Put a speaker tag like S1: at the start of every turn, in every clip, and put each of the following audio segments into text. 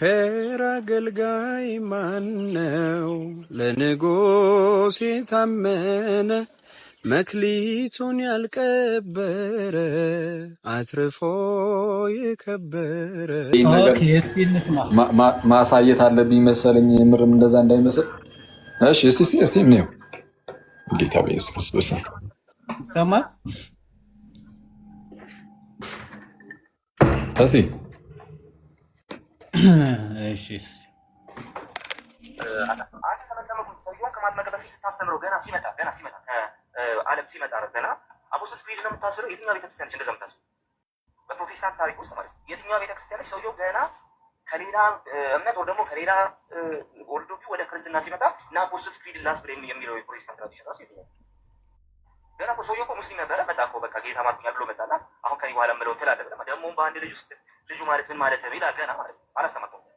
S1: ቸር አገልጋይ ማነው? ለንጉሥ የታመነ መክሊቱን ያልቀበረ አትርፎ የከበረ።
S2: ማሳየት አለብኝ መሰለኝ። ምርም እንደዛ እንዳይመስል። እሺ እስቲ እንየው። ጌታ በኢየሱስ ክርስቶስ
S3: ሰማ
S2: እስቲ
S3: እሺ
S4: አንተ ተመጠመቁት ሰውየውን ከማጥመቅ በፊት ስታስተምረው ገና ሲመጣ ከዓለም ሲመጣ ገና አፖስቶስ ክሪድ ነው የምታስረው። የትኛው ቤተክርስቲያን ነች እንደዛ የምታስረው? በፕሮቴስታንት ታሪክ ውስጥ ማለት ነው። የትኛው ቤተክርስቲያን ነች ሰውየው ገና ከሌላ እምነት ወይ ደግሞ ከሌላ ወርዶፊ ወደ ክርስትና ሲመጣ እና አፖስቶስ ክሪድ ላስ ብለ የሚለው የፕሮቴስታንት ትራዲሽን ራሱ የትኛው? ገና እኮ ሰውየው እኮ ሙስሊም ነበረ። መጣ እኮ በቃ ጌታ ማርኩኛል ብሎ መጣና አሁን ከዚህ በኋላ የምለው ትላለህ ብለህ ደግሞ በአንድ ልጅ ውስጥ ልጁ ማለት ምን ማለት ነው ይላል። ገና ማለት ነው አላስተማርከውም።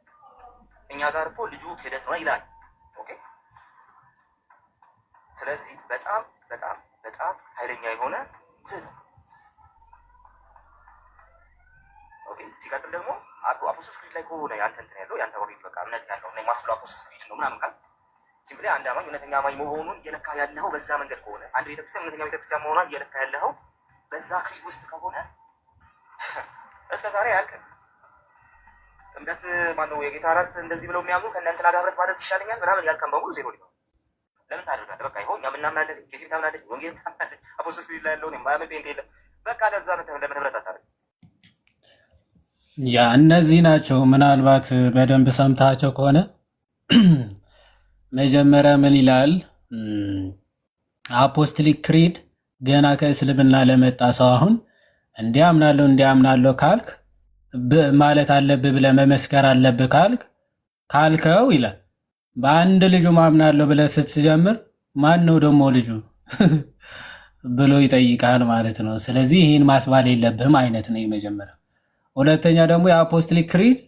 S4: እኛ ጋር እኮ ልጁ ክህደት ነው ይላል። ኦኬ። ስለዚህ በጣም በጣም በጣም ኃይለኛ የሆነ ስህተት። ኦኬ። ሲቀጥል ደግሞ አፖስቶስ ክሪድ ላይ ከሆነ ያንተ እንትን ያለው ያንተ ኦሪት በቃ እምነት ያለው እና የማስለው አፖስቶስ ክሪድ ነው ምናምን ካል ሲምፕሊ አንድ አማኝ እውነተኛ አማኝ መሆኑን እየለካ ያለኸው በዛ መንገድ ከሆነ አንድ ቤተክርስቲያን እውነተኛ ቤተክርስቲያን መሆኗን እየለካ ያለኸው በዛ ክሪድ ውስጥ ከሆነ እስከ ዛሬ ያልከን ጥምቀት ማነው የጌታ እራት እንደዚህ ብለው የሚያምኑ ከእናንተና ጋር ህብረት ማድረግ ይሻለኛል ምናምን ያልከን በሙሉ ዜሮ ሊሆን ለምን ታደርጋለህ? በቃ ይኸው እኛ ምናምናለን፣ ጌሲም ታምናለች፣ ወንጌል ታምናለች፣ አፖስቶስ ክሪድ ላይ ያለውን የማያምን ጴንጤ የለም። በቃ ለዛ ለምን ህብረት አታደርግ?
S3: ያ እነዚህ ናቸው። ምናልባት በደንብ ሰምታቸው ከሆነ መጀመሪያ ምን ይላል? አፖስቶሊክ ክሪድ ገና ከእስልምና ለመጣ ሰው አሁን እንዲያምናለሁ ካልክ ማለት አለብህ ብለህ መመስከር አለብህ ካልከው ይላል። በአንድ ልጁ ማምናለሁ ብለህ ስትጀምር ማን ነው ደግሞ ልጁ ብሎ ይጠይቃል ማለት ነው። ስለዚህ ይህን ማስባል የለብህም አይነት ነው የመጀመሪያ። ሁለተኛ ደግሞ የአፖስቶሊክ ክሪድ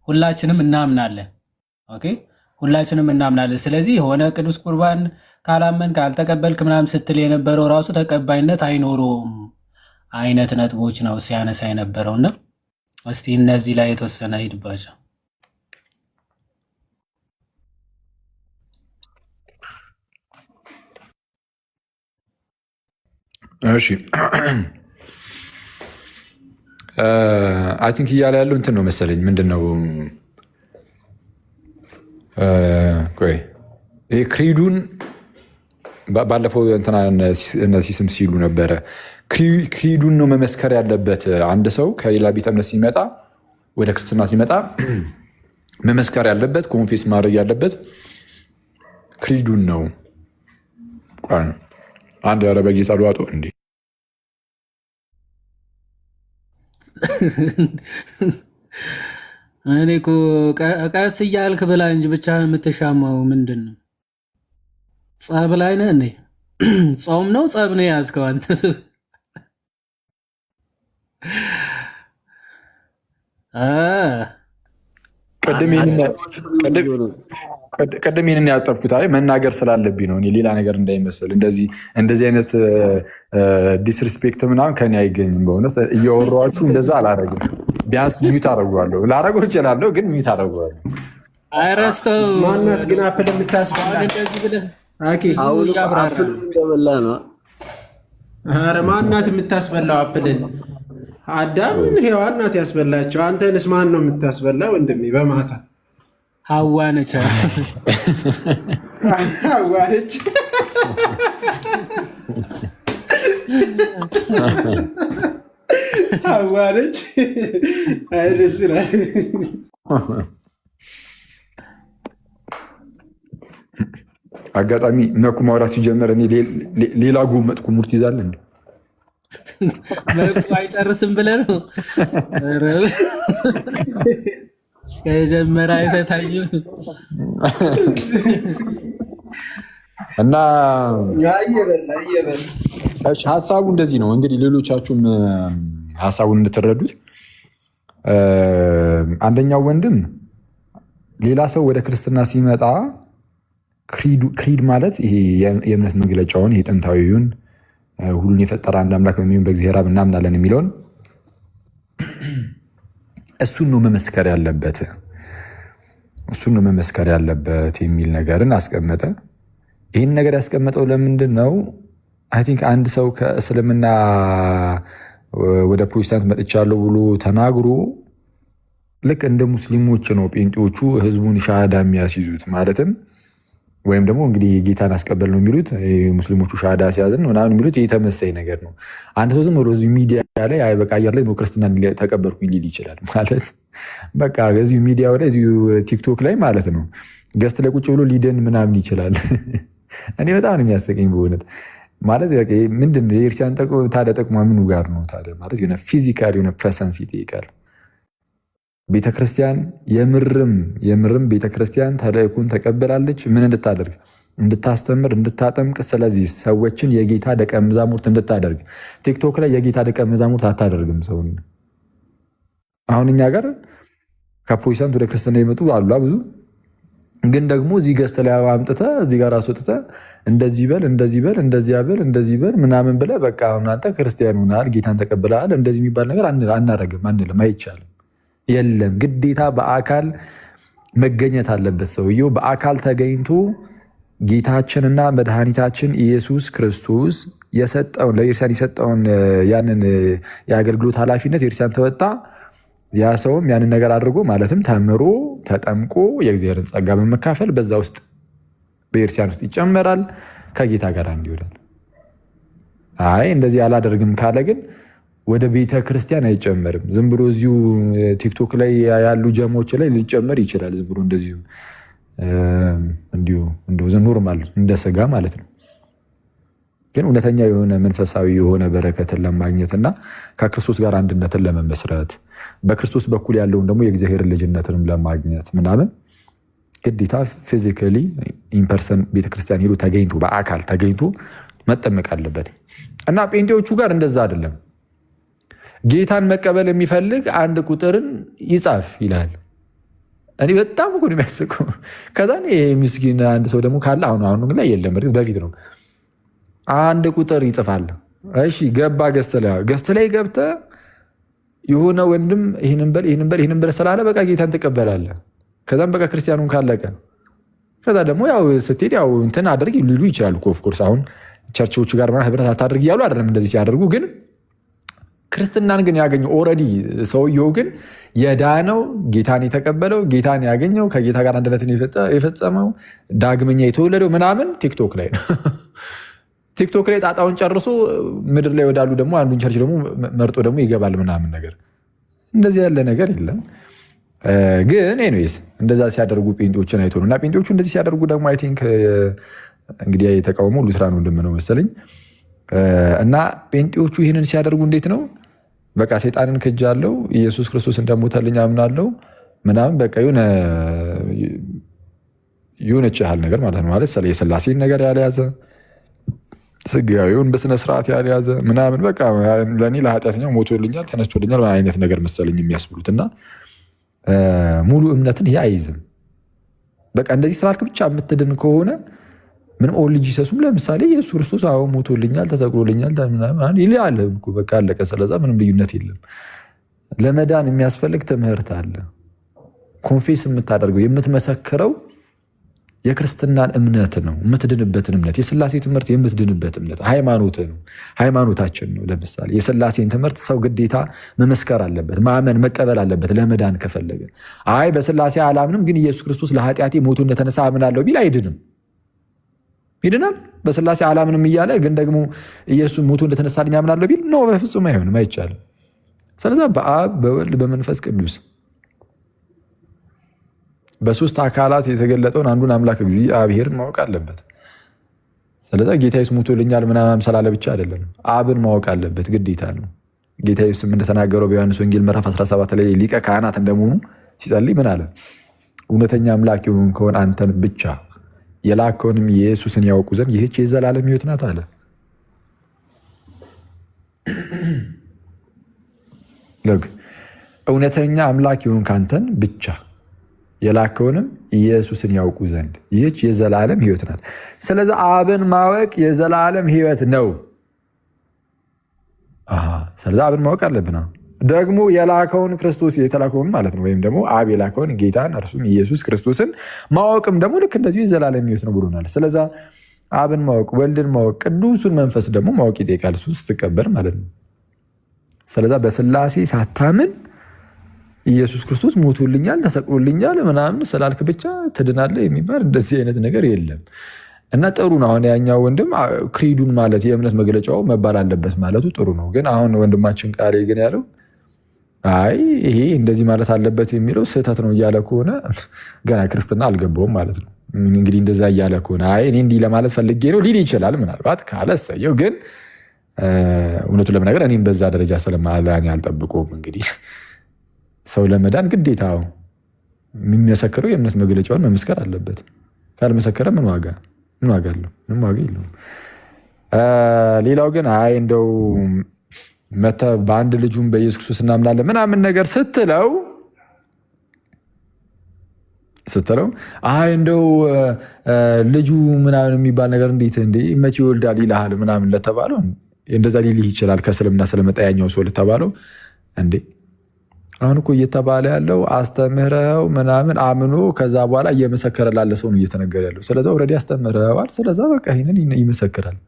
S3: ሁላችንም እናምናለን። ኦኬ፣ ሁላችንም እናምናለን። ስለዚህ የሆነ ቅዱስ ቁርባን ካላመን ካልተቀበልክ ምናምን ስትል የነበረው ራሱ ተቀባይነት አይኖረውም አይነት ነጥቦች ነው ሲያነሳ የነበረውና እስቲ እነዚህ ላይ የተወሰነ ሂድባቸው።
S2: እሺ አይ ቲንክ እያለ ያለው እንትን ነው መሰለኝ። ምንድን ነው ቆይ ይሄ ክሪዱን ባለፈው እንትና እነዚህ ስም ሲሉ ነበረ። ክሪዱን ነው መመስከር ያለበት። አንድ ሰው ከሌላ ቤተ እምነት ሲመጣ ወደ ክርስትና ሲመጣ መመስከር ያለበት ኮንፌስ ማድረግ ያለበት ክሪዱን ነው። አንድ ያረ በጌታ ልዋጦ እንዴ
S3: እኔ እኮ ቀስ እያልክ ብላ እንጂ ብቻ የምትሻማው ምንድን ነው? ጸብ ላይ ነህ እንዴ? ጾም ነው ጸብ ነው የያዝከው አንተ?
S2: ቅድም ይህንን ያጠፍኩት መናገር ስላለብኝ ነው። እኔ ሌላ ነገር እንዳይመስል እንደዚህ አይነት ዲስሪስፔክት ምናምን ከኔ አይገኝም። በእውነት እያወራኋችሁ እንደዛ አላረግም። ቢያንስ ሚዩት አደርገዋለሁ። ላረገው እችላለሁ፣ ግን ሚዩት አደርገዋለሁ።
S3: አይረስተው
S5: ማናት ግን አፕል የምታስበላ
S1: እንደበላ ነው።
S5: ኧረ ማናት የምታስበላው አፕልን? አዳምን ሔዋን ናት ያስበላቸው። አንተንስ ማን ነው የምታስበላ ወንድሜ? በማታ
S3: ሐዋ ነች።
S5: ሐዋ ነች። ሐዋ ነች። አይ ደስ ይላል።
S2: አጋጣሚ መኩ ማውራት ሲጀመር እኔ ሌላ ጎመጥኩ። ሙርት ይዛል እንዴ?
S3: መኩ አይጨርስም ብለህ ነው? ከጀመረ አይፈታኝም
S2: እና
S5: አየበል
S2: ሀሳቡ እንደዚህ ነው። እንግዲህ ሌሎቻችሁም ሀሳቡን እንድትረዱት፣ አንደኛው ወንድም ሌላ ሰው ወደ ክርስትና ሲመጣ ክሪድ ማለት ይሄ የእምነት መግለጫውን ይሄ ጥንታዊውን ሁሉን የፈጠረ አንድ አምላክ በሚሆን በእግዚአብሔር አብ እናምናለን የሚለውን እሱን ነው መመስከር ያለበት፣ እሱን ነው መመስከር ያለበት የሚል ነገርን አስቀመጠ። ይህን ነገር ያስቀመጠው ለምንድን ነው? አይ ቲንክ አንድ ሰው ከእስልምና ወደ ፕሮቴስታንት መጥቻለሁ ብሎ ተናግሮ ልክ እንደ ሙስሊሞች ነው ጴንጤዎቹ ህዝቡን ሻሃዳ የሚያስይዙት። ማለትም ወይም ደግሞ እንግዲህ ጌታን አስቀበል ነው የሚሉት ሙስሊሞቹ ሻሃዳ ሲያዝን ምናምን የሚሉት የተመሳይ ነገር ነው። አንድ ሰው ዝም ብሎ እዚሁ ሚዲያ ላይ አይ በቃ አየር ላይ ክርስትና ተቀበልኩኝ ሊል ይችላል። ማለት በቃ እዚሁ ሚዲያው ላይ እዚሁ ቲክቶክ ላይ ማለት ነው ገስት ላይ ቁጭ ብሎ ሊደን ምናምን ይችላል። እኔ በጣም ነው የሚያስቀኝ በእውነት። ማለት ምንድን ነው የክርስቲያን ታዲያ ጥቅሟ ምኑ ጋር ነው ታዲያ? ማለት የሆነ ፊዚካል የሆነ ፕሬሰንስ ይጠይቃል። ቤተክርስቲያን የምርም ቤተክርስቲያን ተልእኮን ተቀበላለች። ምን እንድታደርግ? እንድታስተምር፣ እንድታጠምቅ። ስለዚህ ሰዎችን የጌታ ደቀ መዛሙርት እንድታደርግ። ቲክቶክ ላይ የጌታ ደቀ መዛሙርት አታደርግም ሰውን። አሁን እኛ ጋር ከፕሮቴስታንት ወደ ክርስትና የመጡ አሉ ብዙ። ግን ደግሞ እዚህ ገዝተ ላይ አምጥተህ እዚህ ጋር አስወጥተ እንደዚህ በል እንደዚህ በል እንደዚህ በል ምናምን ብለህ በቃ እናንተ ክርስቲያን ሆነሃል ጌታን ተቀብለሃል እንደዚህ የሚባል ነገር አናረግም አንልም። አይቻልም። የለም ግዴታ በአካል መገኘት አለበት። ሰውየው በአካል ተገኝቶ ጌታችንና መድኃኒታችን ኢየሱስ ክርስቶስ የሰጠውን ለኢርሲያን የሰጠውን ያንን የአገልግሎት ኃላፊነት ኢርሲያን ተወጣ። ያ ሰውም ያንን ነገር አድርጎ ማለትም ተምሮ ተጠምቆ የእግዚአብሔርን ጸጋ በመካፈል በዛ ውስጥ በኢርሲያን ውስጥ ይጨመራል፣ ከጌታ ጋር እንዲውላል። አይ እንደዚህ አላደርግም ካለ ግን ወደ ቤተ ክርስቲያን አይጨመርም። ዝም ብሎ እዚሁ ቲክቶክ ላይ ያሉ ጀሞች ላይ ሊጨመር ይችላል። ዝም ብሎ እንደዚሁ እንዲሁ ኖርማል እንደ ስጋ ማለት ነው። ግን እውነተኛ የሆነ መንፈሳዊ የሆነ በረከትን ለማግኘትና ከክርስቶስ ጋር አንድነትን ለመመስረት በክርስቶስ በኩል ያለውን ደግሞ የእግዚአብሔር ልጅነትንም ለማግኘት ምናምን ግዴታ ፊዚካሊ ኢንፐርሰን ቤተክርስቲያን ሄዶ ተገኝቶ በአካል ተገኝቶ መጠመቅ አለበት። እና ጴንጤዎቹ ጋር እንደዛ አይደለም። ጌታን መቀበል የሚፈልግ አንድ ቁጥርን ይጻፍ ይላል። እኔ በጣም እኮ ነው የሚያስቀው። ከዛ ምስኪን አንድ ሰው ደግሞ ካለ አሁን ላይ የለም፣ በፊት ነው አንድ ቁጥር ይጽፋል። እሺ ገባ ገስት ላይ ገብተ የሆነ ወንድም ይህንን በል ስላለ በቃ ጌታን ትቀበላለህ። ከዛም በቃ ክርስቲያኑን ካለቀ ከዛ ደግሞ ያው ስትሄድ ያው እንትን አድርግ ሊሉ ይችላሉ። ኦፍኮርስ አሁን ቸርቾች ጋር ህብረት አታድርግ እያሉ አይደለም እንደዚህ ሲያደርጉ። ግን ክርስትናን ግን ያገኘው ኦልሬዲ ሰውየው ግን የዳነው ጌታን የተቀበለው ጌታን ያገኘው ከጌታ ጋር አንድነትን የፈጸመው ዳግመኛ የተወለደው ምናምን ቲክቶክ ላይ ነው። ቲክቶክ ላይ ጣጣውን ጨርሶ ምድር ላይ ወዳሉ ደግሞ አንዱን ቸርች ደግሞ መርጦ ደግሞ ይገባል ምናምን ነገር። እንደዚህ ያለ ነገር የለም። ግን ኤኒዌይስ እንደዛ ሲያደርጉ ጴንጤዎችን አይቶ ነው። እና ጴንጤዎቹ እንደዚህ ሲያደርጉ ደግሞ አይ ቲንክ እንግዲህ የተቃውሞ ሉትራን ወንድም ነው መሰለኝ። እና ጴንጤዎቹ ይህንን ሲያደርጉ እንዴት ነው? በቃ ሰይጣንን ክጃለሁ፣ ኢየሱስ ክርስቶስ እንደሞተልኝ አምናለሁ ምናምን በቃ የሆነች ያህል ነገር ማለት ነው። ማለት የሥላሴን ነገር ያልያዘ ስጋዊውን በስነ ስርዓት ያልያዘ ምናምን በቃ ለእኔ ለኃጢአተኛው ሞቶልኛል ተነስቶልኛል አይነት ነገር መሰለኝ የሚያስብሉት። እና ሙሉ እምነትን ይሄ አይይዝም። በቃ እንደዚህ ስላልክ ብቻ የምትድን ከሆነ ምንም ኦንሊ ጂሰሱም ለምሳሌ ኢየሱስ ክርስቶስ አዎ ሞቶልኛል ተሰቅሎልኛል ይላል እኮ በቃ አለቀ። ስለዛ ምንም ልዩነት የለም። ለመዳን የሚያስፈልግ ትምህርት አለ። ኮንፌስ የምታደርገው የምትመሰክረው የክርስትናን እምነት ነው፣ የምትድንበትን እምነት። የሥላሴ ትምህርት የምትድንበት እምነት ሃይማኖት ነው፣ ሃይማኖታችን ነው። ለምሳሌ የሥላሴን ትምህርት ሰው ግዴታ መመስከር አለበት፣ ማመን መቀበል አለበት ለመዳን ከፈለገ። አይ በሥላሴ አላምንም ግን ኢየሱስ ክርስቶስ ለኃጢአቴ ሞቶ እንደተነሳ አምናለሁ ቢል አይድንም። ይድናል? በሥላሴ አላምንም እያለ ግን ደግሞ ኢየሱስ ሞቶ እንደተነሳልኝ አምናለሁ ቢል ነው፣ በፍጹም አይሆንም፣ አይቻልም። ስለዚ በአብ በወልድ በመንፈስ ቅዱስ በሶስት አካላት የተገለጠውን አንዱን አምላክ እግዚአብሔርን ማወቅ አለበት። ስለዚ ጌታ ኢየሱስ ሞቶልኛል ምናምን ስላለ ብቻ አይደለም፣ አብን ማወቅ አለበት፣ ግዴታ ነው። ጌታ ኢየሱስም እንደተናገረው በዮሐንስ ወንጌል ምዕራፍ 17 ላይ ሊቀ ካህናት እንደመሆኑ ሲጸልይ ምን አለ? እውነተኛ አምላክ የሆንከውን አንተን ብቻ የላከውንም ኢየሱስን ያውቁ ዘንድ ይህች የዘላለም ሕይወት ናት አለ። እውነተኛ አምላክ የሆንክ አንተን ብቻ የላከውንም ኢየሱስን ያውቁ ዘንድ ይህች የዘላለም ሕይወት ናት። ስለዚህ አብን ማወቅ የዘላለም ሕይወት ነው። ስለዚህ አብን ማወቅ አለብን። ደግሞ የላከውን ክርስቶስ የተላከውን ማለት ነው፣ ወይም ደግሞ አብ የላከውን ጌታን እርሱም ኢየሱስ ክርስቶስን ማወቅም ደግሞ ልክ እንደዚሁ የዘላለም ሕይወት ነው ብሎናል። ስለዛ አብን ማወቅ፣ ወልድን ማወቅ፣ ቅዱሱን መንፈስ ደግሞ ማወቅ ይጠይቃል፣ እሱ ስትቀበል ማለት ነው። ስለዛ በስላሴ ሳታምን ኢየሱስ ክርስቶስ ሞቶልኛል ተሰቅሎልኛል ምናምን ስላልክ ብቻ ትድናለህ የሚባል እንደዚህ አይነት ነገር የለም። እና ጥሩ ነው። አሁን ያኛው ወንድም ክሪዱን ማለት የእምነት መግለጫው መባል አለበት ማለቱ ጥሩ ነው። ግን አሁን ወንድማችን ቃሌ ግን ያለው አይ ይሄ እንደዚህ ማለት አለበት የሚለው ስህተት ነው እያለ ከሆነ ገና ክርስትና አልገባውም ማለት ነው። እንግዲህ እንደዛ እያለ ከሆነ አይ እኔ እንዲህ ለማለት ፈልጌ ነው ሊል ይችላል። ምናልባት ካለ እሰየው። ግን እውነቱን ለመናገር እኔም በዛ ደረጃ ስለማላን ያልጠብቀውም። እንግዲህ ሰው ለመዳን ግዴታው የሚመሰክረው የእምነት መግለጫውን መመስከር አለበት። ካልመሰከረ ምን ዋጋ አለው? ምንም ዋጋ የለውም። ሌላው ግን አይ እንደው መተህ በአንድ ልጁም በኢየሱስ ክርስቶስ እናምናለን ምናምን ነገር ስትለው አይ እንደው ልጁ ምናምን የሚባል ነገር እንዴት መቼ ይወልዳል ይልሃል ምናምን ለተባለው እንደዛ ሊልህ ይችላል። ከእስልምና ስለመጣ ያኛው ሰው ለተባለው እንዴ አሁን እኮ እየተባለ ያለው አስተምህረው ምናምን አምኖ ከዛ በኋላ እየመሰከረ ላለ ሰው ነው እየተነገረ ያለው። ስለዛ ኦልሬዲ አስተምህረዋል። ስለዛ በቃ ይህንን ይመሰክራል።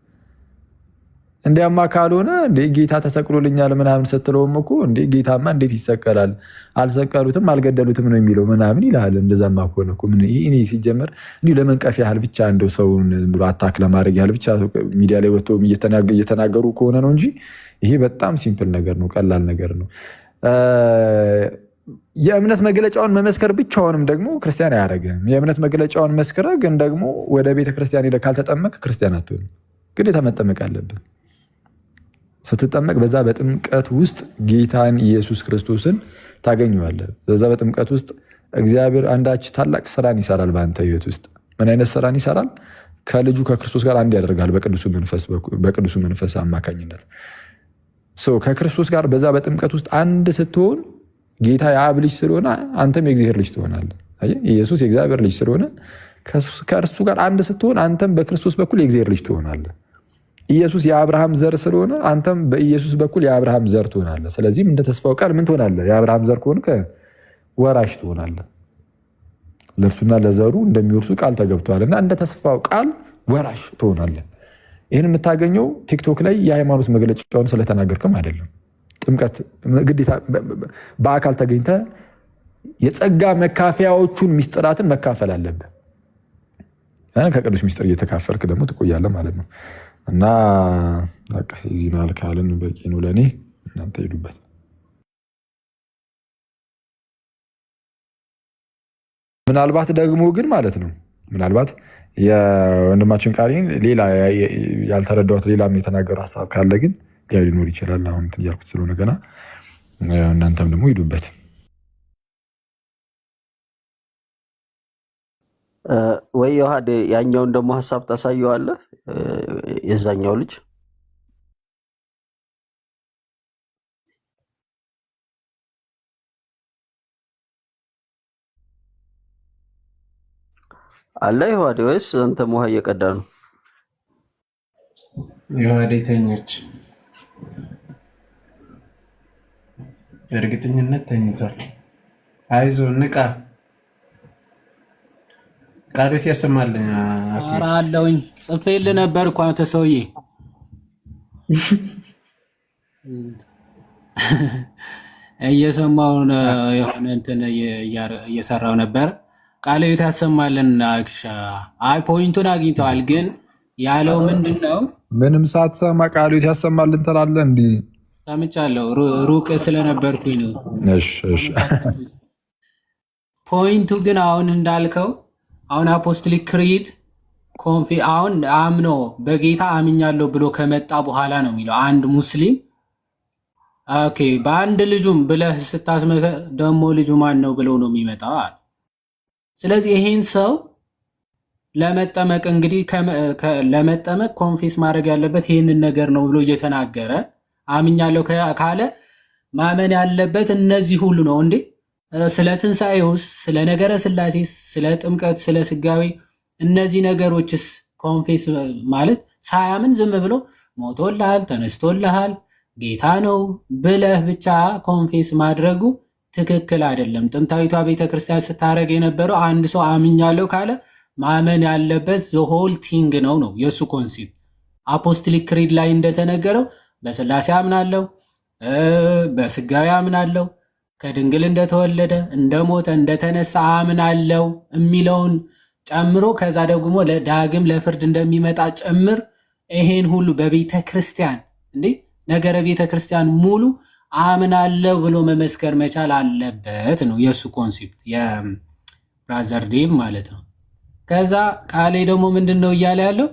S2: እንዲያማ ካልሆነ እንዴ ጌታ ተሰቅሎልኛል ምናምን ስትለውም እኮ እንዴ ጌታማ እንዴት ይሰቀላል? አልሰቀሉትም አልገደሉትም ነው የሚለው ምናምን ይልሃል። እንደዛማ ከሆነ እኮ እኔ ሲጀመር እንዲሁ ለመንቀፍ ያህል ብቻ እንደው ሰውን ብሎ አታክ ለማድረግ ያህል ብቻ ሚዲያ ላይ ወጥቶ እየተናገሩ ከሆነ ነው እንጂ ይሄ በጣም ሲምፕል ነገር ነው፣ ቀላል ነገር ነው። የእምነት መግለጫውን መመስከር ብቻውንም ደግሞ ክርስቲያን አያደርግም። የእምነት መግለጫውን መስክረ ግን ደግሞ ወደ ቤተክርስቲያን ሄደህ ካልተጠመቅ ክርስቲያን አትሆንም። ግዴታ መጠመቅ አለብን። ስትጠመቅ በዛ በጥምቀት ውስጥ ጌታን ኢየሱስ ክርስቶስን ታገኘዋለህ። በዛ በጥምቀት ውስጥ እግዚአብሔር አንዳች ታላቅ ስራን ይሰራል በአንተ ህይወት ውስጥ። ምን አይነት ስራን ይሰራል? ከልጁ ከክርስቶስ ጋር አንድ ያደርጋል በቅዱሱ መንፈስ አማካኝነት። ከክርስቶስ ጋር በዛ በጥምቀት ውስጥ አንድ ስትሆን ጌታ የአብ ልጅ ስለሆነ አንተም የእግዚአብሔር ልጅ ትሆናለህ። ኢየሱስ የእግዚአብሔር ልጅ ስለሆነ ከእርሱ ጋር አንድ ስትሆን አንተም በክርስቶስ በኩል የእግዚአብሔር ልጅ ትሆናለህ። ኢየሱስ የአብርሃም ዘር ስለሆነ አንተም በኢየሱስ በኩል የአብርሃም ዘር ትሆናለህ። ስለዚህም እንደ ተስፋው ቃል ምን ትሆናለህ? የአብርሃም ዘር ከሆንክ ወራሽ ትሆናለህ። ለእርሱና ለዘሩ እንደሚወርሱ ቃል ተገብቷል እና እንደ ተስፋው ቃል ወራሽ ትሆናለህ። ይህን የምታገኘው ቲክቶክ ላይ የሃይማኖት መግለጫውን ስለተናገርክም አይደለም። ጥምቀት ግዴታ በአካል ተገኝተ የጸጋ መካፈያዎቹን ሚስጥራትን መካፈል አለብህ። ከቅዱስ ሚስጥር እየተካፈልክ ደግሞ ትቆያለህ ማለት ነው። እና በቃ የዚህ ናል ካልን በቂ ነው ለእኔ። እናንተ ሄዱበት። ምናልባት ደግሞ ግን ማለት ነው ምናልባት የወንድማችን ቃሌን ሌላ ያልተረዳሁት ሌላም የተናገሩ ሀሳብ ካለ ግን ሊኖር ይችላል። አሁን እንትን እያልኩት ስለሆነ ገና እናንተም ደግሞ ሂዱበት።
S1: ወይ ዮሐዴ ያኛውን ደግሞ ሀሳብ ታሳየዋለህ። የዛኛው ልጅ አለ ዮሐዴ ወይስ አንተም ውሃ እየቀዳ ነው?
S5: ዮሐዴ ተኞች በእርግጠኝነት ተኝቷል። አይዞ ንቃ። ቃሎት ያሰማልኝ።
S3: ኧረ አለውኝ ጽፌልህ ነበር እኮ አንተ ሰውዬ። እየሰማሁ የሆነ እንትን እየሰራው ነበር። ቃሎት ያሰማልን። አይ ፖይንቱን አግኝተዋል። ግን ያለው ምንድን ነው?
S2: ምንም ሳትሰማ ቃሎት ያሰማልን ትላለህ? እንዲህ
S3: ሰምቻለሁ። ሩቅ ስለነበርኩኝ ነው።
S2: እሺ
S3: ፖይንቱ ግን አሁን እንዳልከው አሁን አፖስቶሊክ ክሪድ አሁን አምኖ በጌታ አምኛለሁ ብሎ ከመጣ በኋላ ነው የሚለው አንድ ሙስሊም። ኦኬ በአንድ ልጁም ብለህ ስታስመከ ደግሞ ልጁ ማን ነው ብለው ነው የሚመጣው። ስለዚህ ይሄን ሰው ለመጠመቅ እንግዲህ ለመጠመቅ ኮንፌስ ማድረግ ያለበት ይህንን ነገር ነው ብሎ እየተናገረ አምኛለሁ ካለ ማመን ያለበት እነዚህ ሁሉ ነው እንዴ? ስለ ትንሣኤውስ፣ ስለ ነገረ ስላሴ፣ ስለ ጥምቀት፣ ስለ ስጋዌ እነዚህ ነገሮችስ ኮንፌስ ማለት ሳያምን ዝም ብሎ ሞቶልሃል፣ ተነስቶልሃል፣ ጌታ ነው ብለህ ብቻ ኮንፌስ ማድረጉ ትክክል አይደለም። ጥንታዊቷ ቤተክርስቲያን ስታደርግ የነበረው አንድ ሰው አምኛለሁ ካለ ማመን ያለበት ዘሆል ቲንግ ነው የእሱ ኮንሴፕት። አፖስቶሊክ ክሪድ ላይ እንደተነገረው በስላሴ አምናለሁ፣ በስጋዊ አምናለሁ፣ ከድንግል እንደተወለደ እንደሞተ እንደተነሳ አምናለሁ የሚለውን ጨምሮ ከዛ ደግሞ ዳግም ለፍርድ እንደሚመጣ ጭምር ይሄን ሁሉ በቤተ ክርስቲያን እንዴ ነገረ ቤተ ክርስቲያን ሙሉ አምናለሁ ብሎ መመስከር መቻል አለበት ነው የእሱ ኮንሴፕት፣ የብራዘር ዴቭ ማለት ነው። ከዛ ቃሌ ደግሞ ምንድን ነው እያለ ያለው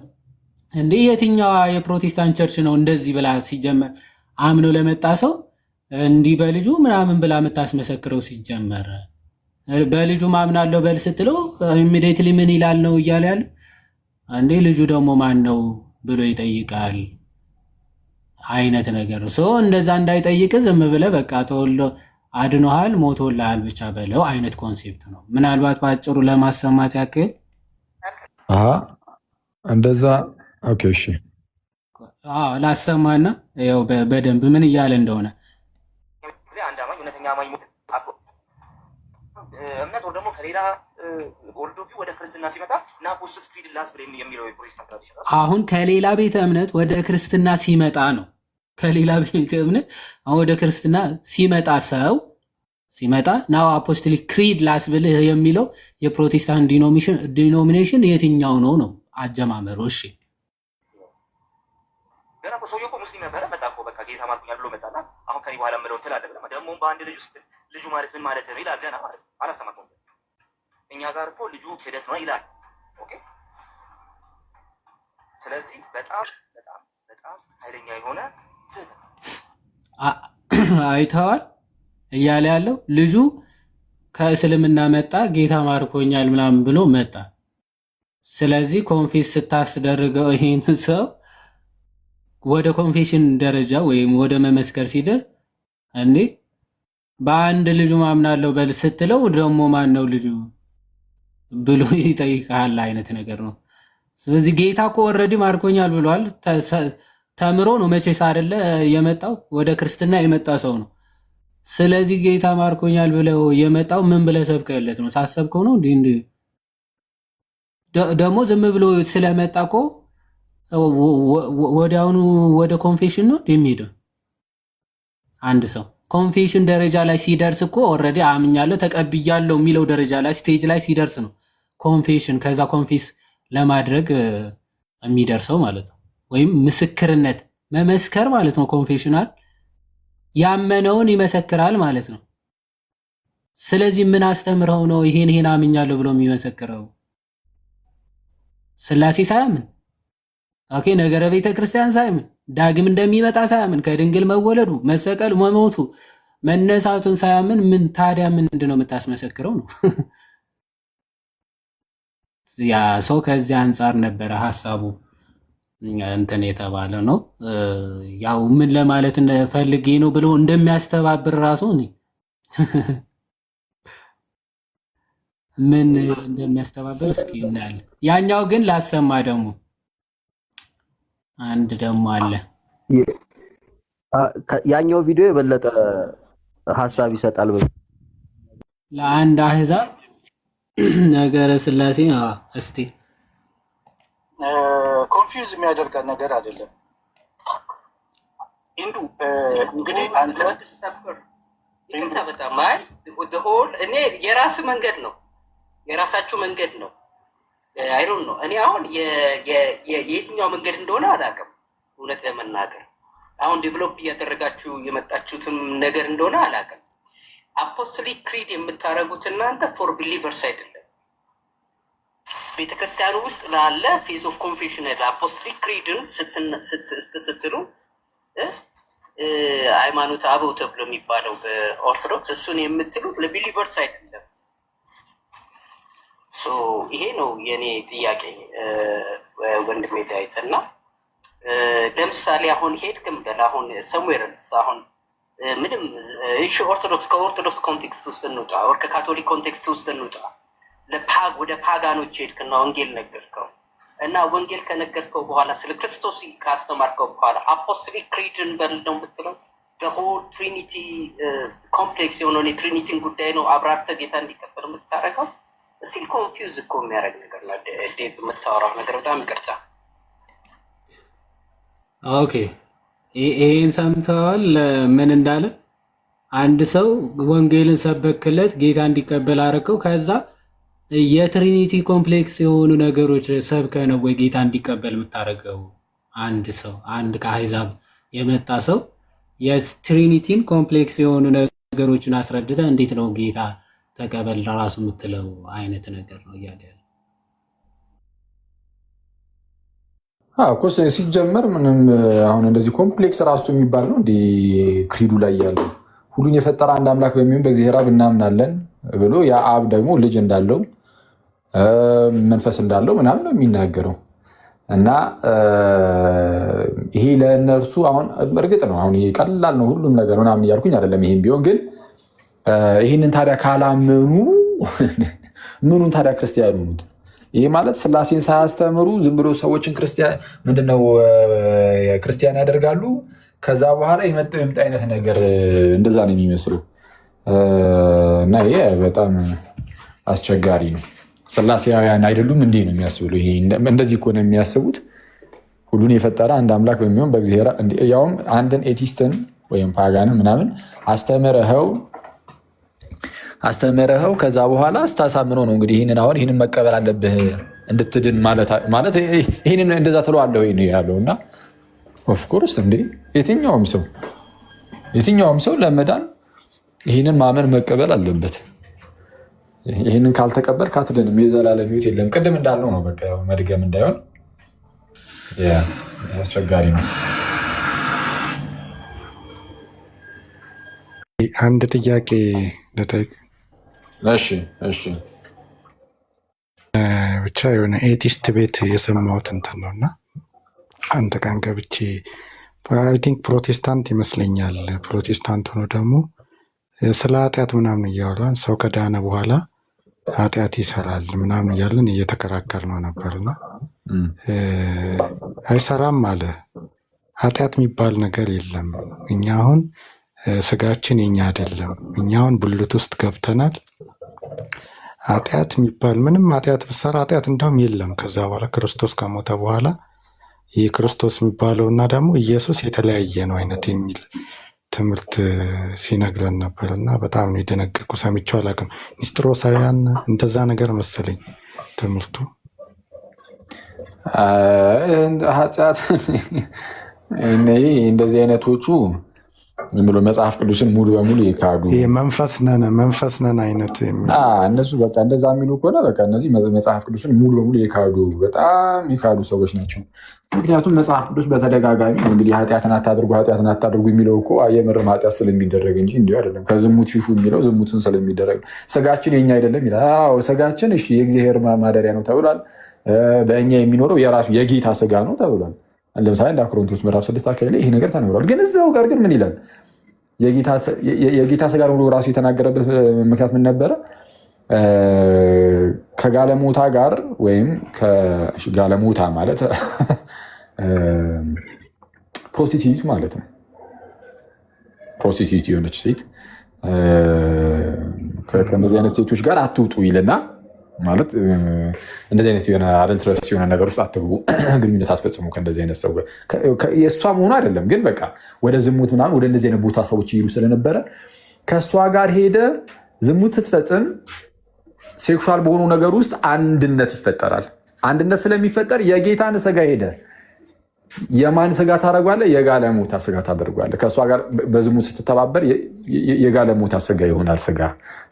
S3: እንዴ የትኛዋ የፕሮቴስታንት ቸርች ነው እንደዚህ ብላ ሲጀመር አምኖ ለመጣ ሰው እንዲህ በልጁ ምናምን ብላ የምታስመሰክረው? ሲጀመር በልጁ ማምናለሁ በል ስትለው ኢሚዲየትሊ ምን ይላል ነው እያለ ያለው። አንዴ ልጁ ደግሞ ማን ነው ብሎ ይጠይቃል አይነት ነገር ነው። ሰው እንደዛ እንዳይጠይቅ ዝም ብለህ በቃ ተወልዶ አድኖሃል ሞቶልሃል ብቻ በለው አይነት ኮንሴፕት ነው። ምናልባት በአጭሩ ለማሰማት ያክል
S2: እንደዛ ኦኬ፣ እሺ
S3: ላሰማና ያው በደንብ ምን እያለ እንደሆነ
S4: አንድ አማኝ እውነተኛ አማኝ እምነት ወር ደግሞ ከሌላ ኦርዶፊ ወደ ክርስትና ሲመጣ እና አፖስቶሊክ ክሪድ ላስብር የሚለው የፕሮቴስታንት ትራዲሽን
S3: አሁን ከሌላ ቤተ እምነት ወደ ክርስትና ሲመጣ ነው። ከሌላ ቤተ እምነት አሁን ወደ ክርስትና ሲመጣ ሰው ሲመጣ ናው አፖስቶሊክ ክሪድ ላስብልህ የሚለው የፕሮቴስታንት ዲኖሚኔሽን የትኛው ነው አጀማመሩ? እሺ
S4: ገና ሰውዬው እኮ ሙስሊም ነበረ፣ መጣ እኮ በቃ ጌታ ማርኩኛል ብሎ መጣና አሁን ከኔ በኋላ ምለው ትላለህ ብለህ ደግሞ በአንድ ልጁ ስትል ልጁ ማለት ምን ማለት ነው ይላል። ገና ማለት ነው አላስተማርኩም። እኛ ጋር እኮ ልጁ ክህደት ነው ይላል። ኦኬ፣ ስለዚህ በጣም በጣም በጣም ኃይለኛ የሆነ
S3: አይተዋል እያለ ያለው ልጁ ከእስልምና መጣ ጌታ ማርኮኛል ምናምን ብሎ መጣ። ስለዚህ ኮንፌስ ስታስደርገው ይሄን ሰው ወደ ኮንፌሽን ደረጃ ወይም ወደ መመስከር ሲደርስ እንዴ በአንድ ልጁ ማምናለሁ በል ስትለው ደግሞ ማን ነው ልጁ ብሎ ይጠይቃል አይነት ነገር ነው። ስለዚህ ጌታ እኮ ኦልሬዲ ማርኮኛል ብሏል። ተምሮ ነው መቼስ አይደለ የመጣው ወደ ክርስትና የመጣ ሰው ነው። ስለዚህ ጌታ ማርኮኛል ብለው የመጣው ምን ብለህ ሰብከለት ነው? ሳሰብከው ነው እንዴ? ደግሞ ዝም ብሎ ስለመጣ እኮ ወዲያውኑ ወደ ኮንፌሽን ነው የሚሄደው። አንድ ሰው ኮንፌሽን ደረጃ ላይ ሲደርስ እኮ ኦልሬዲ አምኛለሁ ተቀብያለሁ የሚለው ደረጃ ላይ ስቴጅ ላይ ሲደርስ ነው ኮንፌሽን ከዛ ኮንፌስ ለማድረግ የሚደርሰው ማለት ነው። ወይም ምስክርነት መመስከር ማለት ነው። ኮንፌሽናል ያመነውን ይመሰክራል ማለት ነው። ስለዚህ ምን አስተምረው ነው ይሄን አምኛለሁ ብሎ የሚመሰክረው? ስላሴ ሳያምን ኦኬ፣ ነገረ ቤተ ክርስቲያን ሳያምን ዳግም እንደሚመጣ ሳያምን ከድንግል መወለዱ፣ መሰቀሉ፣ መሞቱ፣ መነሳቱን ሳያምን ምን ታዲያ ምንድን ነው የምታስመሰክረው ነው? ያ ሰው ከዚህ አንጻር ነበረ ሐሳቡ እንትን የተባለ ነው። ያው ምን ለማለት ፈልጌ ነው ብሎ እንደሚያስተባብር ራሱ ምን እንደሚያስተባብር እስኪ እናያለን። ያኛው ግን ላሰማ ደግሞ አንድ ደግሞ አለ።
S1: ያኛው ቪዲዮ የበለጠ ሀሳብ ይሰጣል።
S3: ለአንድ አህዛብ ነገረ ስላሴ እስቲ
S6: ኮንፊውዝ የሚያደርገን ነገር አይደለም። እንዱ እንግዲህ አንተ
S7: በጣም አይ ሆል እኔ የራስ መንገድ ነው የራሳችሁ መንገድ ነው። አይሮን ነው እኔ አሁን የየትኛው መንገድ እንደሆነ አላውቅም። እውነት ለመናገር አሁን ዴቨሎፕ እያደረጋችሁ የመጣችሁትም ነገር እንደሆነ አላውቅም። አፖስቶሊክ ክሪድ የምታደርጉት እናንተ ፎር ቢሊቨርስ አይደለም። ቤተክርስቲያኑ ውስጥ ላለ ፌዝ ኦፍ ኮንፌሽን አፖስቶሊክ ክሪድን ስትሉ ሃይማኖተ አበው ተብሎ የሚባለው በኦርቶዶክስ እሱን የምትሉት ለቢሊቨርስ አይደለም። ይሄ ነው የኔ ጥያቄ ወንድሜ ዳዊት። እና ለምሳሌ አሁን ሄድክም በል አሁን ሰሙዌርስ አሁን ምንም እሺ ኦርቶዶክስ ከኦርቶዶክስ ኮንቴክስት ውስጥ እንውጣ፣ ከካቶሊክ ኮንቴክስት ውስጥ እንውጣ። ወደ ፓጋኖች ሄድክና ወንጌል ነገርከው። እና ወንጌል ከነገርከው በኋላ ስለ ክርስቶስ ካስተማርከው በኋላ አፖስቶሊክ ክሪድን በል ነው የምትለው። ሆል ትሪኒቲ ኮምፕሌክስ የሆነውን የትሪኒቲን ጉዳይ ነው አብራርተህ ጌታ እንዲቀበል የምታደርገው። ስቲል ኮንፊውዝ እኮ የሚያደርግ ነገር ነው። ዴቭ የምታወራው ነገር በጣም ይቅርታ።
S3: ኦኬ ይሄን ሰምተዋል? ምን እንዳለ አንድ ሰው ወንጌልን ሰበክለት፣ ጌታ እንዲቀበል አደረገው። ከዛ የትሪኒቲ ኮምፕሌክስ የሆኑ ነገሮች ሰብከ ነው ወይ ጌታ እንዲቀበል የምታደርገው? አንድ ሰው አንድ ከአሕዛብ የመጣ ሰው የትሪኒቲን ኮምፕሌክስ የሆኑ ነገሮችን አስረድተ እንዴት ነው ጌታ ተቀበል ራሱ የምትለው አይነት ነገር ነው እያለ ያለ።
S2: እኮ ሲጀመር ምንም አሁን እንደዚህ ኮምፕሌክስ ራሱ የሚባል ነው እንዲህ ክሪዱ ላይ ያለው ሁሉን የፈጠረ አንድ አምላክ በሚሆን በእግዚአብሔር አብ እናምናለን ብሎ ያ አብ ደግሞ ልጅ እንዳለው መንፈስ እንዳለው ምናምን ነው የሚናገረው። እና ይሄ ለእነርሱ አሁን እርግጥ ነው አሁን ይሄ ቀላል ነው ሁሉም ነገር ምናምን እያልኩኝ አይደለም። ይሄም ቢሆን ግን ይህንን ታዲያ ካላመኑ ምኑን ታዲያ ክርስቲያን ሆኑት? ይሄ ማለት ስላሴን ሳያስተምሩ ዝም ብሎ ሰዎችን ምንድነው ክርስቲያን ያደርጋሉ። ከዛ በኋላ የመጣው የምጣ አይነት ነገር እንደዛ ነው የሚመስለው። እና ይሄ በጣም አስቸጋሪ ነው። ስላሴያውያን አይደሉም እንዲህ ነው የሚያስብሉ። ይሄ እንደዚህ እኮ ነው የሚያስቡት። ሁሉን የፈጠረ አንድ አምላክ በሚሆን በእግዚአብሔር ያውም አንድን ኤቲስትን ወይም ፓጋንን ምናምን አስተምረኸው ከዛ በኋላ ስታሳምነው ነው እንግዲህ ይህንን መቀበል አለብህ እንድትድን ማለት ይህንን እንደዛ ትለዋለህ ወይ ነው ያለው። እና ኦፍኮርስ እንዴ የትኛውም ሰው ለመዳን ይህንን ማመን መቀበል አለበት። ይህንን ካልተቀበል ካትድንም የዘላለም ሕይወት የለም። ቅድም እንዳልነው ነው በቃ መድገም እንዳይሆን አስቸጋሪ ነው።
S8: አንድ ጥያቄ ልጠይቅ?
S2: እሺ
S8: ብቻ የሆነ ኤቲስት ቤት የሰማሁት እንትን ነው እና አንድ ቀን ገብቼ አይ ቲንክ ፕሮቴስታንት ይመስለኛል። ፕሮቴስታንት ሆኖ ደግሞ ስለ ኃጢአት ምናምን እያወራን ሰው ከዳነ በኋላ ኃጢአት ይሰራል ምናምን እያለን እየተከራከር ነው ነበርና አይሰራም አለ። ኃጢአት የሚባል ነገር የለም። እኛ አሁን ስጋችን የኛ አይደለም። እኛ አሁን ብልት ውስጥ ገብተናል። ኃጢአት የሚባል ምንም ኃጢአት ብሰራ ኃጢአት እንደውም የለም። ከዛ በኋላ ክርስቶስ ከሞተ በኋላ ይህ ክርስቶስ የሚባለው እና ደግሞ ኢየሱስ የተለያየ ነው አይነት የሚል ትምህርት ሲነግረን ነበር እና በጣም ነው የደነገጥኩ። ሰምቼው አላውቅም። ንስጥሮሳውያን እንደዛ ነገር መሰለኝ ትምህርቱ።
S2: ኃጢአት እንደዚህ አይነቶቹ ብሎ መጽሐፍ ቅዱስን ሙሉ በሙሉ የካዱ
S8: መንፈስ ነን አይነት
S2: እነሱ በቃ እንደዛ የሚሉ ከሆነ በቃ እነዚህ መጽሐፍ ቅዱስን ሙሉ በሙሉ በጣም የካዱ ሰዎች ናቸው። ምክንያቱም መጽሐፍ ቅዱስ በተደጋጋሚ እንግዲህ ኃጢአትን አታድርጉ የሚለው እኮ የምርም ኃጢአት ስለሚደረግ እንጂ እንዲሁ አይደለም። ከዝሙት ሽሹ የሚለው ዝሙትን ስለሚደረግ፣ ስጋችን የኛ አይደለም ይላል። ስጋችን እሺ የእግዚአብሔር ማደሪያ ነው ተብሏል። በእኛ የሚኖረው የራሱ የጌታ ስጋ ነው ተብሏል። ለምሳሌ እንደ ቆሮንቶስ ምዕራፍ 6 አካባቢ ላይ ይሄ ነገር ተነግሯል። ግን እዛው ጋር ግን ምን ይላል? የጌታ ስጋ ነው ራሱ የተናገረበት ምክንያት ምን ነበረ? ከጋለሞታ ጋር ወይም ጋለሞታ ማለት ፕሮስቲቲዩት ማለት ነው። ፕሮስቲቲዩት የሆነች ሴት ከእነዚህ አይነት ሴቶች ጋር አትውጡ ይልና ማለት እንደዚህ አይነት የሆነ አደልትረስ የሆነ ነገር ውስጥ አትግቡ፣ ግንኙነት አትፈጽሙ ከእንደዚህ አይነት ሰው የእሷ መሆኑ አይደለም ግን በቃ ወደ ዝሙት ምናምን ወደ እንደዚህ አይነት ቦታ ሰዎች ይሄዱ ስለነበረ ከእሷ ጋር ሄደ ዝሙት ስትፈጽም ሴክሹዋል በሆኑ ነገር ውስጥ አንድነት ይፈጠራል። አንድነት ስለሚፈጠር የጌታን ስጋ ሄደ የማን ስጋ ታደርጓለህ? የጋለሞታ ስጋ ታደርጓለህ። ከእሷ ጋር በዝሙት ስትተባበር የጋለሞታ ስጋ ይሆናል ስጋ።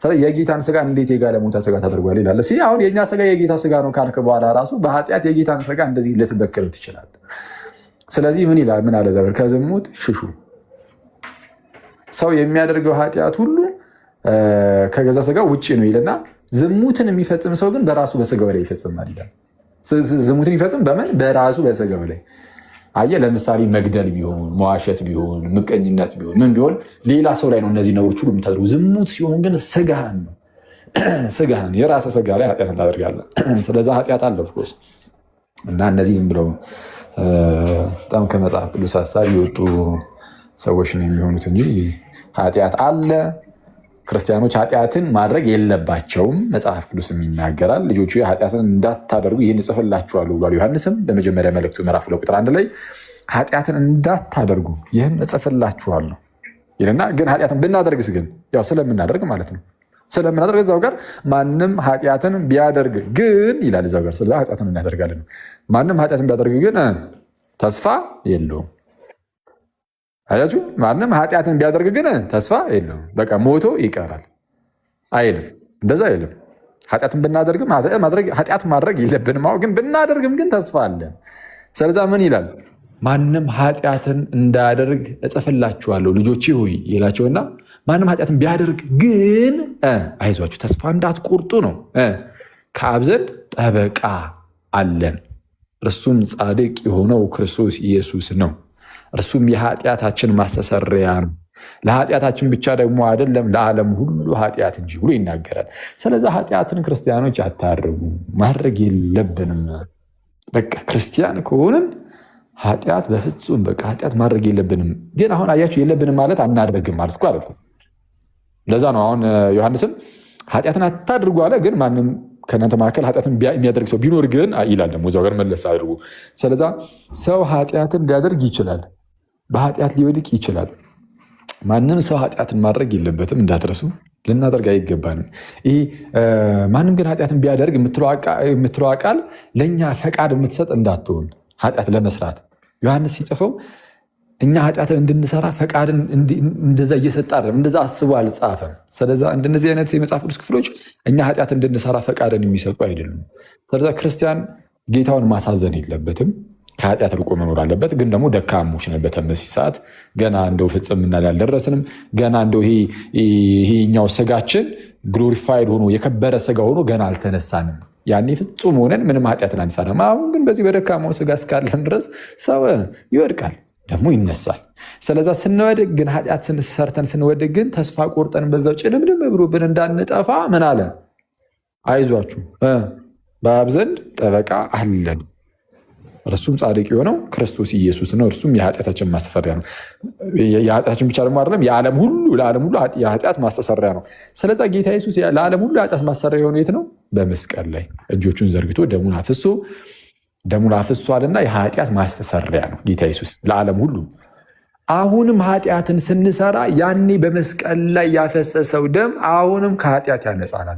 S2: ስለዚህ የጌታን ስጋ እንዴት የጋለሞታ ስጋ ታደርጓለህ ይላል። አሁን የእኛ ስጋ የጌታ ስጋ ነው ካልክ በኋላ ራሱ በኃጢአት የጌታን ስጋ እንደዚህ ልትበክል ትችላለህ። ስለዚህ ምን ይላል? ምን አለ ዘበር? ከዝሙት ሽሹ። ሰው የሚያደርገው ኃጢአት ሁሉ ከገዛ ስጋ ውጭ ነው ይልና ዝሙትን የሚፈጽም ሰው ግን በራሱ በስጋው ላይ ይፈጽማል ይላል። ዝሙትን ይፈጽም በምን? በራሱ በስጋው ላይ። አየህ፣ ለምሳሌ መግደል ቢሆን፣ መዋሸት ቢሆን፣ ምቀኝነት ቢሆን፣ ምን ቢሆን ሌላ ሰው ላይ ነው እነዚህ ነውሮች ሁሉ የምታደርጉ። ዝሙት ሲሆን ግን ስጋህን ነው ስጋህን የራስህ ስጋ ላይ ኃጢአትን ታደርጋለህ። ስለዛ ኃጢአት አለ ኦፍኮርስ። እና እነዚህ ዝም ብለው በጣም ከመጽሐፍ ቅዱስ ሀሳብ የወጡ ሰዎች ነው የሚሆኑት እንጂ ኃጢአት አለ። ክርስቲያኖች ኃጢአትን ማድረግ የለባቸውም። መጽሐፍ ቅዱስም ይናገራል። ልጆቹ ኃጢአትን እንዳታደርጉ ይህን እጽፍላችኋለሁ ብሏል። ዮሐንስም በመጀመሪያ መልእክቱ ምዕራፍ 2 ቁጥር 1 ላይ ኃጢአትን እንዳታደርጉ ይህን እጽፍላችኋለሁ ይልና፣ ግን ኃጢአትን ብናደርግስ ግን ያው ስለምናደርግ ማለት ነው ስለምናደርግ እዛው ጋር ማንም ኃጢአትን ቢያደርግ ግን ይላል እዛው ጋር ስለ ኃጢአትን እናደርጋለን። ማንም ኃጢአትን ቢያደርግ ግን ተስፋ የለውም። አያችሁ፣ ማንም ኃጢአትን ቢያደርግ ግን ተስፋ የለውም። በቃ ሞቶ ይቀራል አይልም። እንደዛ አይልም። ኃጢአትን ብናደርግም ኃጢአት ማድረግ የለብንም። ግን ብናደርግም ግን ተስፋ አለን። ስለዛ ምን ይላል? ማንም ኃጢአትን እንዳያደርግ እጽፍላችኋለሁ ልጆቼ ሆይ ይላቸውና ማንም ኃጢአትን ቢያደርግ ግን አይዟችሁ ተስፋ እንዳትቆርጡ ነው። ከአብ ዘንድ ጠበቃ አለን፣ እርሱም ጻድቅ የሆነው ክርስቶስ ኢየሱስ ነው። እርሱም የኃጢአታችን ማስተሰሪያ ነው። ለኃጢአታችን ብቻ ደግሞ አይደለም ለዓለም ሁሉ ኃጢአት እንጂ ብሎ ይናገራል። ስለዚህ ኃጢአትን ክርስቲያኖች አታድርጉ፣ ማድረግ የለብንም። በቃ ክርስቲያን ከሆንን ኃጢአት በፍጹም በቃ ኃጢአት ማድረግ የለብንም። ግን አሁን አያችሁ የለብንም ማለት አናደርግም ማለት እኮ አይደለም። ለዛ ነው አሁን ዮሐንስም ኃጢአትን አታድርጉ አለ። ግን ማንም ከእናንተ መካከል ኃጢአትን የሚያደርግ ሰው ቢኖር ግን ይላል ደግሞ እዛው ጋር መለስ አድርጉ። ስለዛ ሰው ኃጢአትን ሊያደርግ ይችላል፣ በኃጢአት ሊወድቅ ይችላል። ማንም ሰው ኃጢአትን ማድረግ የለበትም፣ እንዳትረሱ። ልናደርግ አይገባንም። ይህ ማንም ግን ኃጢአትን ቢያደርግ የምትለዋ ቃል ለእኛ ፈቃድ የምትሰጥ እንዳትሆን ኃጢአት ለመስራት ዮሐንስ ሲጽፈው እኛ ኃጢአትን እንድንሰራ ፈቃድን እንደዛ እየሰጠ አይደለም፣ እንደዛ አስቦ አልጻፈም። ስለዛ እንደነዚህ አይነት የመጽሐፍ ቅዱስ ክፍሎች እኛ ኃጢአት እንድንሰራ ፈቃድን የሚሰጡ አይደሉም። ስለዛ ክርስቲያን ጌታውን ማሳዘን የለበትም፣ ከኃጢአት ርቆ መኖር አለበት። ግን ደግሞ ደካሞች ነን በተመሳሳይ ሰዓት ገና እንደው ፍጽምና ላይ አልደረስንም። ገና እንደው ይሄኛው ስጋችን ግሎሪፋይድ ሆኖ የከበረ ስጋ ሆኖ ገና አልተነሳንም። ያኔ ፍጹም ሆነን ምንም ኃጢአትን አንሰራም። አሁን ግን በዚህ በደካማው ስጋ እስካለን ድረስ ሰው ይወድቃል ደግሞ ይነሳል። ስለዛ ስንወድቅ ግን ኃጢአት ሰርተን ስንወድቅ ግን ተስፋ ቆርጠን በዛው ጭልምልም ብሎብን እንዳንጠፋ ምን አለ? አይዟችሁ በአብ ዘንድ ጠበቃ አለን፣ እርሱም ጻድቅ የሆነው ክርስቶስ ኢየሱስ ነው። እርሱም የኃጢአታችን ማስተሰሪያ ነው። የኃጢአታችን ብቻ ደግሞ አይደለም፣ ለዓለም ሁሉ የኃጢአት ማስተሰሪያ ነው። ስለዛ ጌታ ኢየሱስ ለዓለም ሁሉ የኃጢአት ማስተሰሪያ የሆነው የት ነው? በመስቀል ላይ እጆቹን ዘርግቶ ደሙን አፍሷልና የኃጢአት ማስተሰሪያ ነው ጌታ ኢየሱስ ለዓለም ሁሉ። አሁንም ኃጢአትን ስንሰራ ያኔ በመስቀል ላይ ያፈሰሰው ደም አሁንም ከኃጢአት ያነጻናል።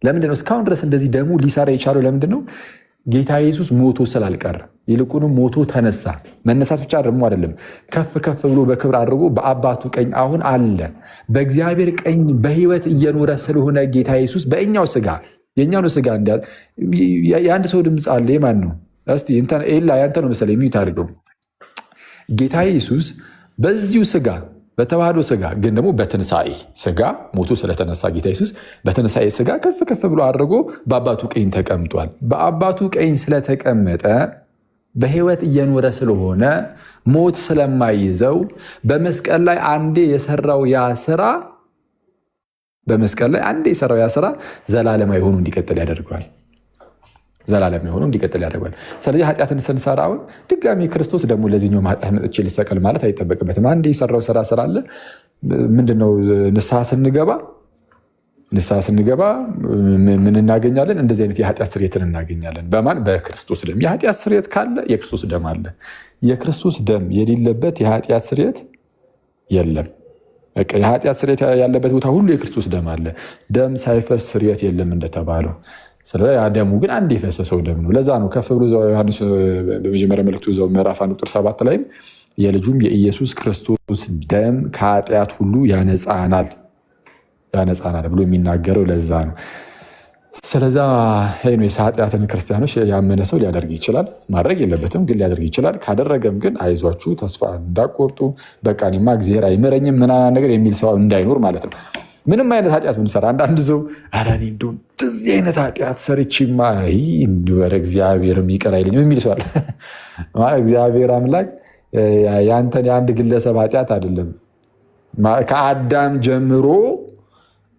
S2: ለምንድን ነው እስካሁን ድረስ እንደዚህ ደሙ ሊሰራ የቻለው? ለምንድን ነው? ጌታ ኢየሱስ ሞቶ ስላልቀረ፣ ይልቁንም ሞቶ ተነሳ። መነሳት ብቻ ደግሞ አይደለም፣ ከፍ ከፍ ብሎ በክብር አድርጎ በአባቱ ቀኝ አሁን አለ። በእግዚአብሔር ቀኝ በሕይወት እየኖረ ስለሆነ ጌታ ኢየሱስ በእኛው ስጋ የእኛው ስጋ እንዳል የአንድ ሰው ድምፅ አለ። የማን ነው? እስቲ ኤላ ያንተ ነው መሰለኝ የሚዩት አድርገው። ጌታ ኢየሱስ በዚሁ ስጋ በተዋህዶ ስጋ ግን ደግሞ በትንሣኤ ስጋ ሞቶ ስለተነሳ ጌታ ኢየሱስ በትንሣኤ ስጋ ከፍ ከፍ ብሎ አድርጎ በአባቱ ቀኝ ተቀምጧል። በአባቱ ቀኝ ስለተቀመጠ በሕይወት እየኖረ ስለሆነ ሞት ስለማይዘው በመስቀል ላይ አንዴ የሰራው ያ ስራ ዘላለማዊ ሆኖ እንዲቀጥል ያደርገዋል። ስለዚህ ኃጢአትን ስንሰራ አሁን ድጋሚ ክርስቶስ ደግሞ ለዚህኛው ኃጢአት መጥቼ ልሰቀል ማለት አይጠበቅበትም። አንዴ የሰራው ስራ ስላለ ምንድነው? ንስሐ ስንገባ ምን እናገኛለን? እንደዚህ አይነት የኃጢአት ስርየትን እናገኛለን። በማን? በክርስቶስ ደም። የኃጢአት ስርየት ካለ የክርስቶስ ደም አለ። የክርስቶስ ደም የሌለበት የኃጢአት ስርየት የለም። የኃጢአት ስርየት ያለበት ቦታ ሁሉ የክርስቶስ ደም አለ። ደም ሳይፈስ ስርየት የለም እንደተባለው። ስለዚህ ያ ደሙ ግን አንድ የፈሰሰው ደም ነው። ለዛ ነው ከፍ ብሎ ዮሐንስ በመጀመሪያ መልእክቱ ምዕራፍ 1 ቁጥር 7 ላይም የልጁም የኢየሱስ ክርስቶስ ደም ከኃጢአት ሁሉ ያነጻናል ብሎ የሚናገረው ለዛ ነው። ስለዛ ኃጢአትን ክርስቲያኖች ያመነ ሰው ሊያደርግ ይችላል። ማድረግ የለበትም ግን ሊያደርግ ይችላል። ካደረገም ግን አይዟችሁ ተስፋ እንዳቆርጡ፣ በቃ እኔማ እግዚአብሔር አይምረኝም ምናምን ነገር የሚል ሰው እንዳይኖር ማለት ነው። ምንም አይነት ኃጢአት ብንሰራ አንዳንድ ሰው ኧረ እኔ እንደው እንደዚህ አይነት ኃጢአት ሰርቼማ ኧረ እግዚአብሔርም ይቅር አይለኝም የሚል ሰው አለ። እግዚአብሔር አምላክ ያንተን የአንድ ግለሰብ ኃጢአት አይደለም ከአዳም ጀምሮ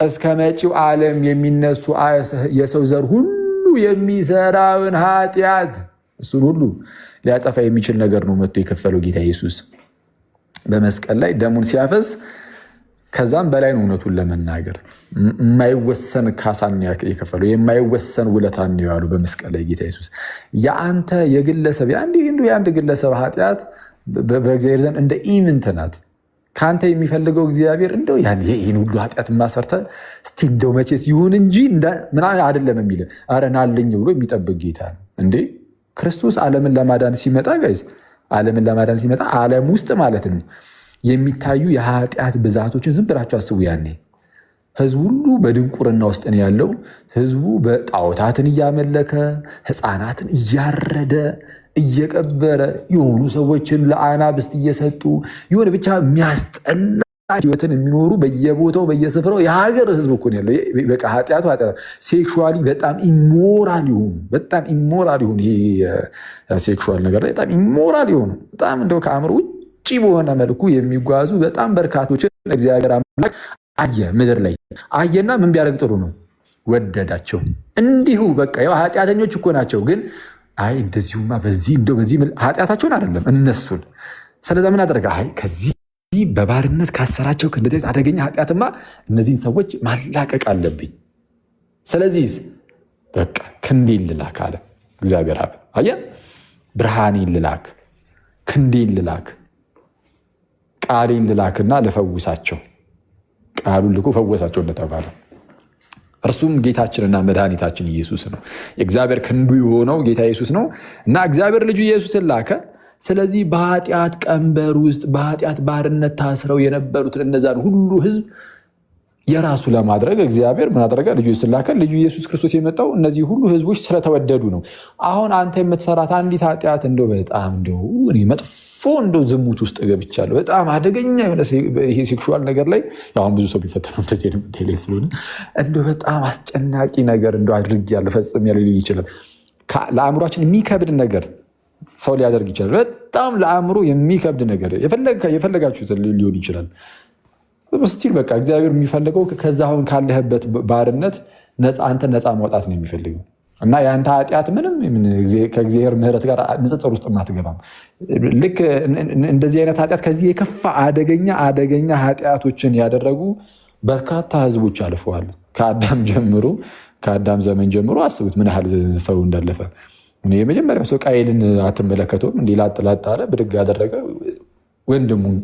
S2: እስከ መጪው ዓለም የሚነሱ የሰው ዘር ሁሉ የሚሰራውን ኃጢአት እሱን ሁሉ ሊያጠፋ የሚችል ነገር ነው መጥቶ የከፈለው ጌታ ኢየሱስ በመስቀል ላይ ደሙን ሲያፈስ። ከዛም በላይ ነው እውነቱን ለመናገር የማይወሰን ካሳን የከፈለው የማይወሰን ውለታን ነው ያሉ በመስቀል ላይ ጌታ ኢየሱስ። የአንተ የግለሰብ የአንድ ግለሰብ ኃጢአት በእግዚአብሔር ዘንድ እንደ ኢምንት ናት። ከአንተ የሚፈልገው እግዚአብሔር እንደው ይህን ሁሉ ኃጢአት ማሰርተ እስቲ እንደው መቼስ ይሁን እንጂ ምናምን አይደለም የሚል ኧረ ናልኝ ብሎ የሚጠብቅ ጌታ ነው እንዴ። ክርስቶስ ዓለምን ለማዳን ሲመጣ ጋይዝ ዓለምን ለማዳን ሲመጣ ዓለም ውስጥ ማለት ነው የሚታዩ የኃጢአት ብዛቶችን ዝም ብላችሁ አስቡ። ያኔ ህዝቡ ሁሉ በድንቁርና ውስጥ ነው ያለው። ህዝቡ በጣዖታትን እያመለከ ህፃናትን እያረደ እየቀበረ የሆኑ ሰዎችን ለአናብስት እየሰጡ የሆነ ብቻ የሚያስጠላ ህይወትን የሚኖሩ በየቦታው በየስፍራው የሀገር ህዝብ እኮ ነው ያለው። በቃ ኃጢአቱ ሴክሹዋሊ በጣም ኢሞራል ይሆኑ ይሄ ሴክሹዋል ነገር ላይ በጣም ኢሞራል ይሆኑ በጣም እንደው ከአእምሮ ውጭ በሆነ መልኩ የሚጓዙ በጣም በርካቶችን እግዚአብሔር አምላክ አየ። ምድር ላይ አየና ምን ቢያደርግ ጥሩ ነው? ወደዳቸው። እንዲሁ በቃ ያው ኃጢአተኞች እኮ ናቸው፣ ግን አይ እንደዚሁማ በዚህ ኃጢአታቸውን አይደለም እነሱን። ስለዛ ምን አደረገ? አይ ከዚህ በባርነት ካሰራቸው ከእንደዚህ አደገኛ ኃጢአትማ እነዚህን ሰዎች ማላቀቅ አለብኝ። ስለዚህ በቃ ክንዴን ልላክ አለ እግዚአብሔር አብ። አየ ብርሃኔን ልላክ፣ ክንዴን ልላክ፣ ቃሌን ልላክና ልፈውሳቸው። ቃሉን ልኮ ፈወሳቸው እንደተባለ እርሱም ጌታችንና መድኃኒታችን ኢየሱስ ነው። የእግዚአብሔር ክንዱ የሆነው ጌታ ኢየሱስ ነው እና እግዚአብሔር ልጁ ኢየሱስን ላከ። ስለዚህ በኃጢአት ቀንበር ውስጥ በኃጢአት ባርነት ታስረው የነበሩትን እነዛን ሁሉ ህዝብ የራሱ ለማድረግ እግዚአብሔር ምን አደረገ? ልጁ ኢየሱስን ላከ። ልጁ ኢየሱስ ክርስቶስ የመጣው እነዚህ ሁሉ ህዝቦች ስለተወደዱ ነው። አሁን አንተ የምትሰራት አንዲት ኃጢአት እንደው በጣም መጥፎ እንደው ዝሙት ውስጥ ገብቻለሁ በጣም አደገኛ የሆነ ይሄ ሴክሹዋል ነገር ላይ አሁን ብዙ ሰው ቢፈተነው ላይ ስለሆነ እንደው በጣም አስጨናቂ ነገር እንደው አድርጌያለሁ ፈጽሜያለሁ ሊል ይችላል። ለአእምሯችን የሚከብድ ነገር ሰው ሊያደርግ ይችላል። በጣም ለአእምሮ የሚከብድ ነገር የፈለጋችሁት ሊሆን ይችላል። ስቲል በቃ እግዚአብሔር የሚፈልገው ከዛ አሁን ካለህበት ባርነት አንተ ነፃ ማውጣት ነው የሚፈልገው እና የአንተ ኃጢአት ምንም ከእግዚአብሔር ምሕረት ጋር ንጽጽር ውስጥ አትገባም። ልክ እንደዚህ አይነት ኃጢአት ከዚህ የከፋ አደገኛ ኃጢአቶችን ያደረጉ በርካታ ህዝቦች አልፈዋል። ከአዳም ዘመን ጀምሮ አስቡት ምን ያህል ሰው እንዳለፈ። የመጀመሪያው ሰው ቃየልን አትመለከተውም? እንዲህ ላጥ አለ፣ ብድግ ያደረገ ወንድሙን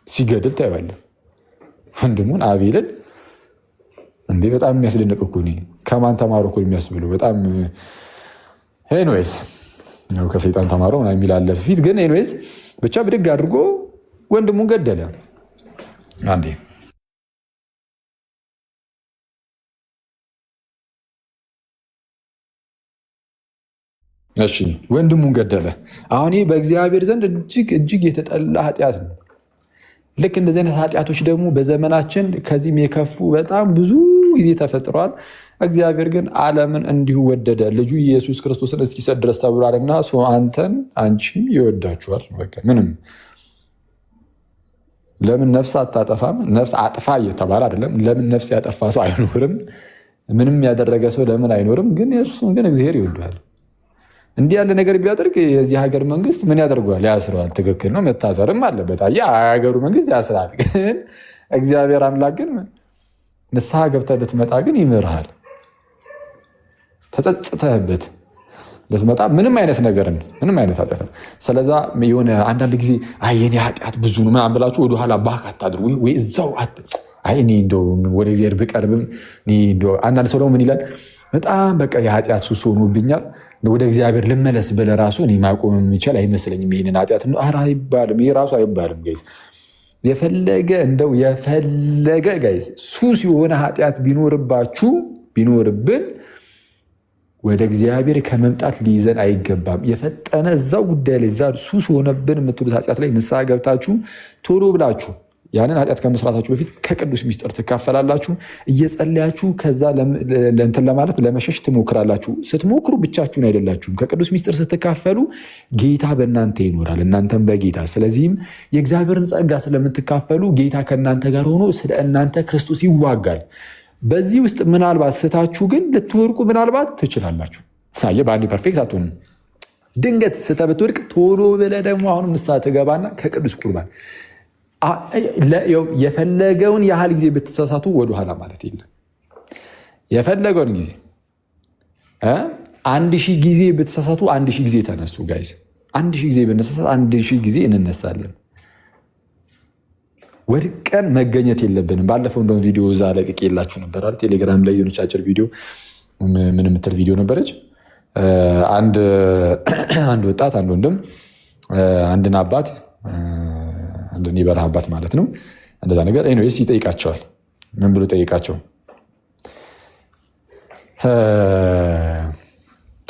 S2: ሲገድል ታይዋለህ። ወንድሙን አቤልን እንዴ በጣም የሚያስደንቅ እኮ ከማን ተማሩ እኮ የሚያስብሉ በጣም ኤኒዌይስ ነው ከሰይጣን ተማሩ ምናምን የሚላለ ፊት ግን ኤኒዌይስ ብቻ ብድግ አድርጎ ወንድሙን ገደለ። አንዴ እሺ ወንድሙን ገደለ። አሁን ይህ በእግዚአብሔር ዘንድ እጅግ የተጠላ ኃጢአት ነው። ልክ እንደዚህ አይነት ኃጢአቶች ደግሞ በዘመናችን ከዚህም የከፉ በጣም ብዙ ጊዜ ተፈጥረዋል። እግዚአብሔር ግን ዓለምን እንዲሁ ወደደ ልጁ ኢየሱስ ክርስቶስን እስኪሰጥ ድረስ ተብሏልና አንተን አንቺን ይወዳችኋል። ምንም ለምን ነፍስ አታጠፋም? ነፍስ አጥፋ እየተባለ አይደለም። ለምን ነፍስ ያጠፋ ሰው አይኖርም? ምንም ያደረገ ሰው ለምን አይኖርም? ግን እርሱን ግን እግዚአብሔር ይወደዋል። እንዲህ ያለ ነገር ቢያደርግ የዚህ ሀገር መንግስት ምን ያደርገዋል? ያስረዋል። ትክክል ነው፣ መታሰርም አለበት። የሀገሩ መንግስት ያስራል። ግን እግዚአብሔር አምላክ ግን ንስሐ ገብተህ ብትመጣ ግን ይምርሃል። ተጸጽተህበት ብትመጣ ምንም አይነት ነገርን ምንም አይነት ኃጢአት። ስለዛ የሆነ አንዳንድ ጊዜ የኔ ኃጢአት ብዙ ነው ምናምን ብላችሁ ወደኋላ ባክ አታድርጉ። ወይ እዛው እኔ እንደው ወደ እግዚአብሔር ብቀርብም አንዳንድ ሰው ደግሞ ምን ይላል? በጣም በቃ የኃጢአት ሱስ ሆኖብኛል ወደ እግዚአብሔር ልመለስ ብለህ ራሱ እኔ ማቆም የሚችል አይመስለኝም ይህንን ኃጢአት። ኧረ አይባልም፣ ይህ ራሱ አይባልም ጋይስ። የፈለገ ጋይስ ሱስ የሆነ ኃጢአት ቢኖርብን ወደ እግዚአብሔር ከመምጣት ሊይዘን አይገባም። የፈጠነ እዛው ጉዳይ ላይ እዛ ሱስ ሆነብን የምትሉት ኃጢአት ላይ ንስሐ ገብታችሁ ቶሎ ብላችሁ ያንን ኃጢአት ከመስራታችሁ በፊት ከቅዱስ ሚስጥር ትካፈላላችሁ። እየጸለያችሁ ከዛ እንትን ለማለት ለመሸሽ ትሞክራላችሁ። ስትሞክሩ ብቻችሁን አይደላችሁም። ከቅዱስ ሚስጥር ስትካፈሉ ጌታ በእናንተ ይኖራል፣ እናንተም በጌታ። ስለዚህም የእግዚአብሔርን ጸጋ ስለምትካፈሉ ጌታ ከእናንተ ጋር ሆኖ ስለ እናንተ ክርስቶስ ይዋጋል። በዚህ ውስጥ ምናልባት ስታችሁ ግን ልትወርቁ ምናልባት ትችላላችሁ። በአንዴ ፐርፌክት አትሆንም። ድንገት ስተህ ብትወድቅ ቶሎ ብለህ ደግሞ አሁንም ንስሐ ትገባና ከቅዱስ ቁርባን የፈለገውን ያህል ጊዜ ብትሳሳቱ ወደኋላ ማለት የለም። የፈለገውን ጊዜ 1000 ጊዜ ብትሳሳቱ 1000 ጊዜ ተነሱ። ጋይዝ 1000 ጊዜ ብንሳሳት 1000 ጊዜ እንነሳለን። ወድቀን መገኘት የለብንም። ባለፈው እንደውም ቪዲዮ እዛ ለቅቄ የላችሁ ነበር አይደል? ቴሌግራም ላይ የሆነች አጭር ቪዲዮ ምን የምትል ቪዲዮ ነበረች። አንድ ወጣት አንድ ወንድም አንድን አባት አንድን የበረሃ አባት ማለት ነው እንደዛ ነገር ኤኒዌይስ ይጠይቃቸዋል። ምን ብሎ ጠይቃቸው?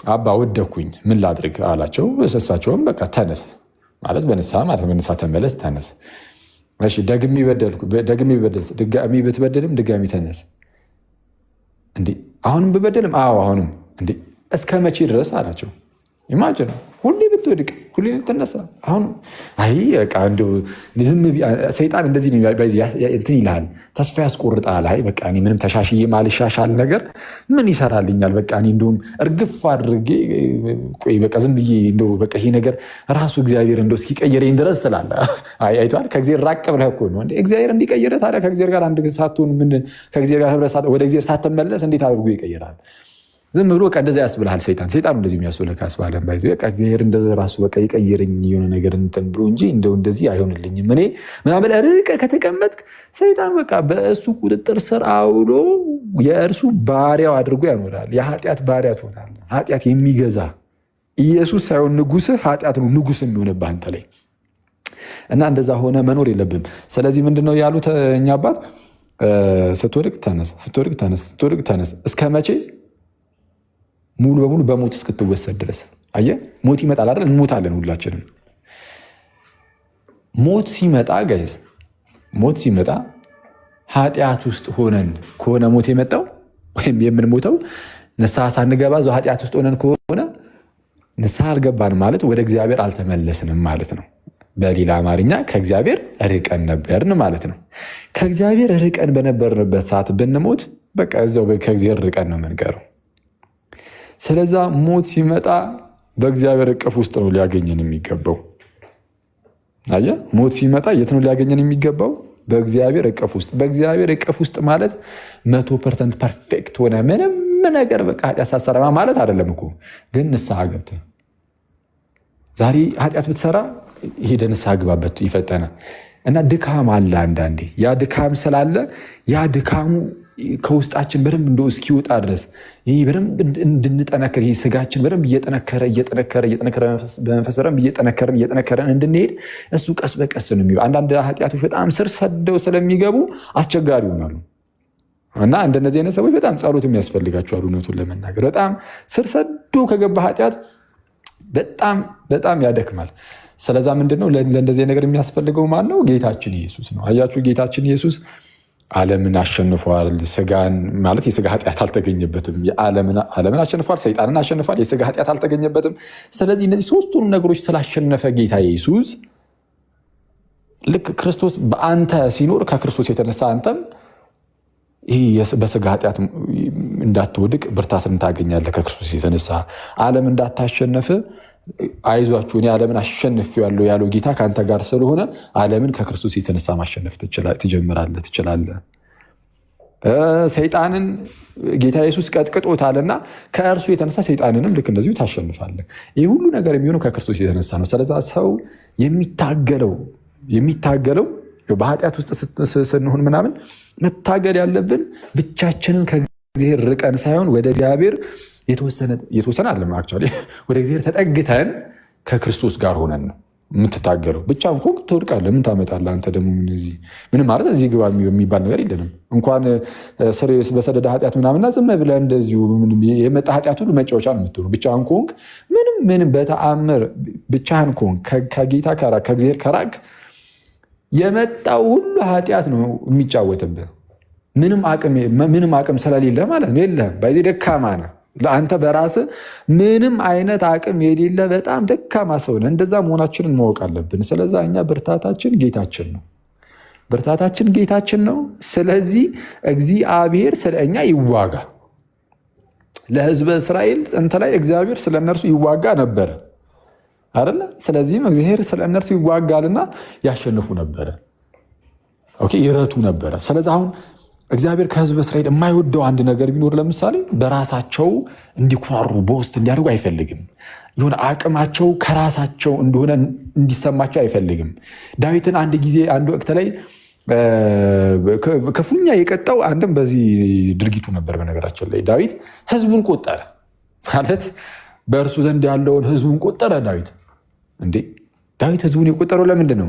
S2: አባ ወደኩኝ ምን ላድርግ አላቸው። እሳቸውም በቃ ተነስ ማለት በንስሐ ማለት በንስሐ ተመለስ፣ ተነስ። እሺ ደግሜ ብትበደልም ድጋሚ ተነስ። እንዴ አሁንም ብበደልም? አዎ አሁንም። እንዴ እስከ መቼ ድረስ አላቸው። ኢማጅን ሁሌ ብትወድቅ ሁሌ ልትነሳ። አሁን አይ በቃ እንደው ዝም ሰይጣን እንደዚህ እንትን ይልሃል፣ ተስፋ ያስቆርጣል። አይ በቃ እኔ ምንም ተሻሽዬ ማልሻሻል ነገር ምን ይሰራልኛል? በቃ እኔ እንደውም እርግፍ አድርጌ ቆይ በቃ ዝም ብዬ እንደው በቃ ይሄ ነገር ራሱ እግዚአብሔር እንደው እስኪቀይረኝ ድረስ ትላለህ። አይተዋል። ከእግዚአብሔር ራቅ ብለህ እኮ ነው እንዴ እግዚአብሔር እንዲቀይረህ። ታዲያ ከእግዚአብሔር ጋር አንድ ሳትሆን ምን ከእግዚአብሔር ጋር ህብረት ወደ እግዚአብሔር ሳትመለስ እንዴት አድርጎ ይቀይራል? ዝም ብሎ በቃ እንደዛ ያስብልሃል ሰይጣን። ሰይጣን እንደዚህ የሚያስብልህ ካስባለን ባይዘ በቃ እግዚአብሔር እንደዛ ራሱ በቃ ይቀይረኝ የሆነ ነገር እንትን ብሎ እንጂ እንደው እንደዚህ አይሆንልኝም እኔ ምናምን ርቀህ ከተቀመጥክ ሰይጣን በቃ በእሱ ቁጥጥር ስር አውሎ የእርሱ ባሪያው አድርጎ ያኖራል። የኃጢአት ባሪያ ትሆናለህ። ኃጢአት የሚገዛ ኢየሱስ ሳይሆን ንጉስህ ኃጢአት ነው ንጉስ የሚሆንብህ አንተ ላይ እና እንደዛ ሆነ መኖር የለብም። ስለዚህ ምንድነው ያሉት እኛ አባት? ስትወድቅ ተነስ፣ ስትወድቅ ተነስ፣ ስትወድቅ ተነስ። እስከ መቼ? ሙሉ በሙሉ በሞት እስክትወሰድ ድረስ። አየህ ሞት ይመጣል አይደል? እንሞታለን ሁላችንም። ሞት ሲመጣ ጋይዝ፣ ሞት ሲመጣ ኃጢአት ውስጥ ሆነን ከሆነ ሞት የመጣው ወይም የምንሞተው ንስሐ ሳንገባ እዛው ኃጢአት ውስጥ ሆነን ከሆነ ንስሐ አልገባን ማለት ወደ እግዚአብሔር አልተመለስንም ማለት ነው። በሌላ አማርኛ ከእግዚአብሔር ርቀን ነበርን ማለት ነው። ከእግዚአብሔር ርቀን በነበርንበት ሰዓት ብንሞት በቃ እዛው ከእግዚአብሔር ርቀን ነው የምንቀረው። ስለዛ ሞት ሲመጣ በእግዚአብሔር እቅፍ ውስጥ ነው ሊያገኘን የሚገባው። አየህ ሞት ሲመጣ የት ነው ሊያገኘን የሚገባው? በእግዚአብሔር እቅፍ ውስጥ። በእግዚአብሔር እቅፍ ውስጥ ማለት 100% ፐርፌክት ሆነ ምንም ነገር በቃ ኃጢአት ሳትሰራ ማለት አይደለም እኮ፣ ግን ንስሐ ገብተህ ዛሬ ኃጢአት ብትሰራ ሄደህ ንስሐ ግባበት ይፈጠነ እና ድካም አለ አንዳንዴ። ያ ድካም ስላለ ያ ድካሙ ከውስጣችን በደንብ እንደው እስኪወጣ ድረስ ይህ በደንብ እንድንጠነክር ይህ ስጋችን በደንብ እየጠነከረ በመንፈስ በደንብ እየጠነከረን እንድንሄድ እሱ ቀስ በቀስ ነው የሚሆነው። አንዳንድ ኃጢአቶች በጣም ስር ሰደው ስለሚገቡ አስቸጋሪ ይሆናሉ እና እንደነዚህ አይነት ሰዎች በጣም ጸሎት የሚያስፈልጋቸዋል። እውነቱን ለመናገር በጣም ስር ሰዶ ከገባ ኃጢአት በጣም ያደክማል። ስለዛ ምንድነው ለእንደዚህ ነገር የሚያስፈልገው ማን ነው? ጌታችን ኢየሱስ ነው። አያችሁ ጌታችን ኢየሱስ ዓለምን አሸንፏል። ስጋን ማለት የስጋ ኃጢአት አልተገኘበትም። ዓለምን አሸንፏል፣ ሰይጣንን አሸንፏል፣ የስጋ ኃጢአት አልተገኘበትም። ስለዚህ እነዚህ ሶስቱንም ነገሮች ስላሸነፈ ጌታ ኢየሱስ ልክ ክርስቶስ በአንተ ሲኖር ከክርስቶስ የተነሳ አንተም ይህ በስጋ ኃጢአት እንዳትወድቅ ብርታትን ታገኛለህ። ከክርስቶስ የተነሳ ዓለም እንዳታሸነፍ አይዟችሁ እኔ ዓለምን አሸንፌዋለሁ ያለው ጌታ ከአንተ ጋር ስለሆነ ዓለምን ከክርስቶስ የተነሳ ማሸነፍ ትችላለህ። ሰይጣንን ጌታ ኢየሱስ ቀጥቅጦታልና ከእርሱ የተነሳ ሰይጣንንም ልክ እንደዚሁ ታሸንፋለህ። ይህ ሁሉ ነገር የሚሆነው ከክርስቶስ የተነሳ ነው። ስለዛ ሰው የሚታገለው በኃጢአት ውስጥ ስንሆን ምናምን መታገል ያለብን ብቻችንን ከእግዚአብሔር ርቀን ሳይሆን ወደ እግዚአብሔር የተወሰነ አለ አክቹዋሊ ወደ እግዚአብሔር ተጠግተን ከክርስቶስ ጋር ሆነን ነው የምትታገለው። ብቻ እንኳ ትወድቃለህ። ምን ታመጣለህ አንተ ደግሞ? ምንም ማለት እዚህ ግባ የሚባል ነገር የለንም። እንኳን በሰደደ ኃጢአት ምናምና ዝም ብለህ እንደዚሁ የመጣ ኃጢአት ሁሉ መጫወቻ ነው የምትሆኑ። ብቻህን ከሆንክ ምንም በተአምር ብቻህን ከሆንክ ከጌታ ከእግዚአብሔር ከራቅ የመጣው ሁሉ ኃጢአት ነው የሚጫወትብህ። ምንም አቅም ስለሌለ ማለት ነው። የለህም ባይዜ ደካማ ነህ። ለአንተ በራስህ ምንም አይነት አቅም የሌለ በጣም ደካማ ሰው ነህ። እንደዛ መሆናችንን ማወቅ አለብን። ስለዛ እኛ ብርታታችን ጌታችን ነው። ብርታታችን ጌታችን ነው። ስለዚህ እግዚአብሔር ስለ እኛ ይዋጋ። ለሕዝበ እስራኤል ጥንት ላይ እግዚአብሔር ስለ እነርሱ ይዋጋ ነበረ አይደለ? ስለዚህም እግዚአብሔር ስለ እነርሱ ይዋጋልና ያሸንፉ ነበረ፣ ይረቱ ነበረ። ስለዚህ አሁን እግዚአብሔር ከሕዝበ እስራኤል የማይወደው አንድ ነገር ቢኖር ለምሳሌ በራሳቸው እንዲኩራሩ በውስጥ እንዲያደርጉ አይፈልግም። የሆነ አቅማቸው ከራሳቸው እንደሆነ እንዲሰማቸው አይፈልግም። ዳዊትን አንድ ጊዜ አንድ ወቅት ላይ ክፉኛ የቀጣው አንድም በዚህ ድርጊቱ ነበር። በነገራችን ላይ ዳዊት ሕዝቡን ቆጠረ ማለት በእርሱ ዘንድ ያለውን ሕዝቡን ቆጠረ። ዳዊት ሕዝቡን የቆጠረው ለምንድን ነው?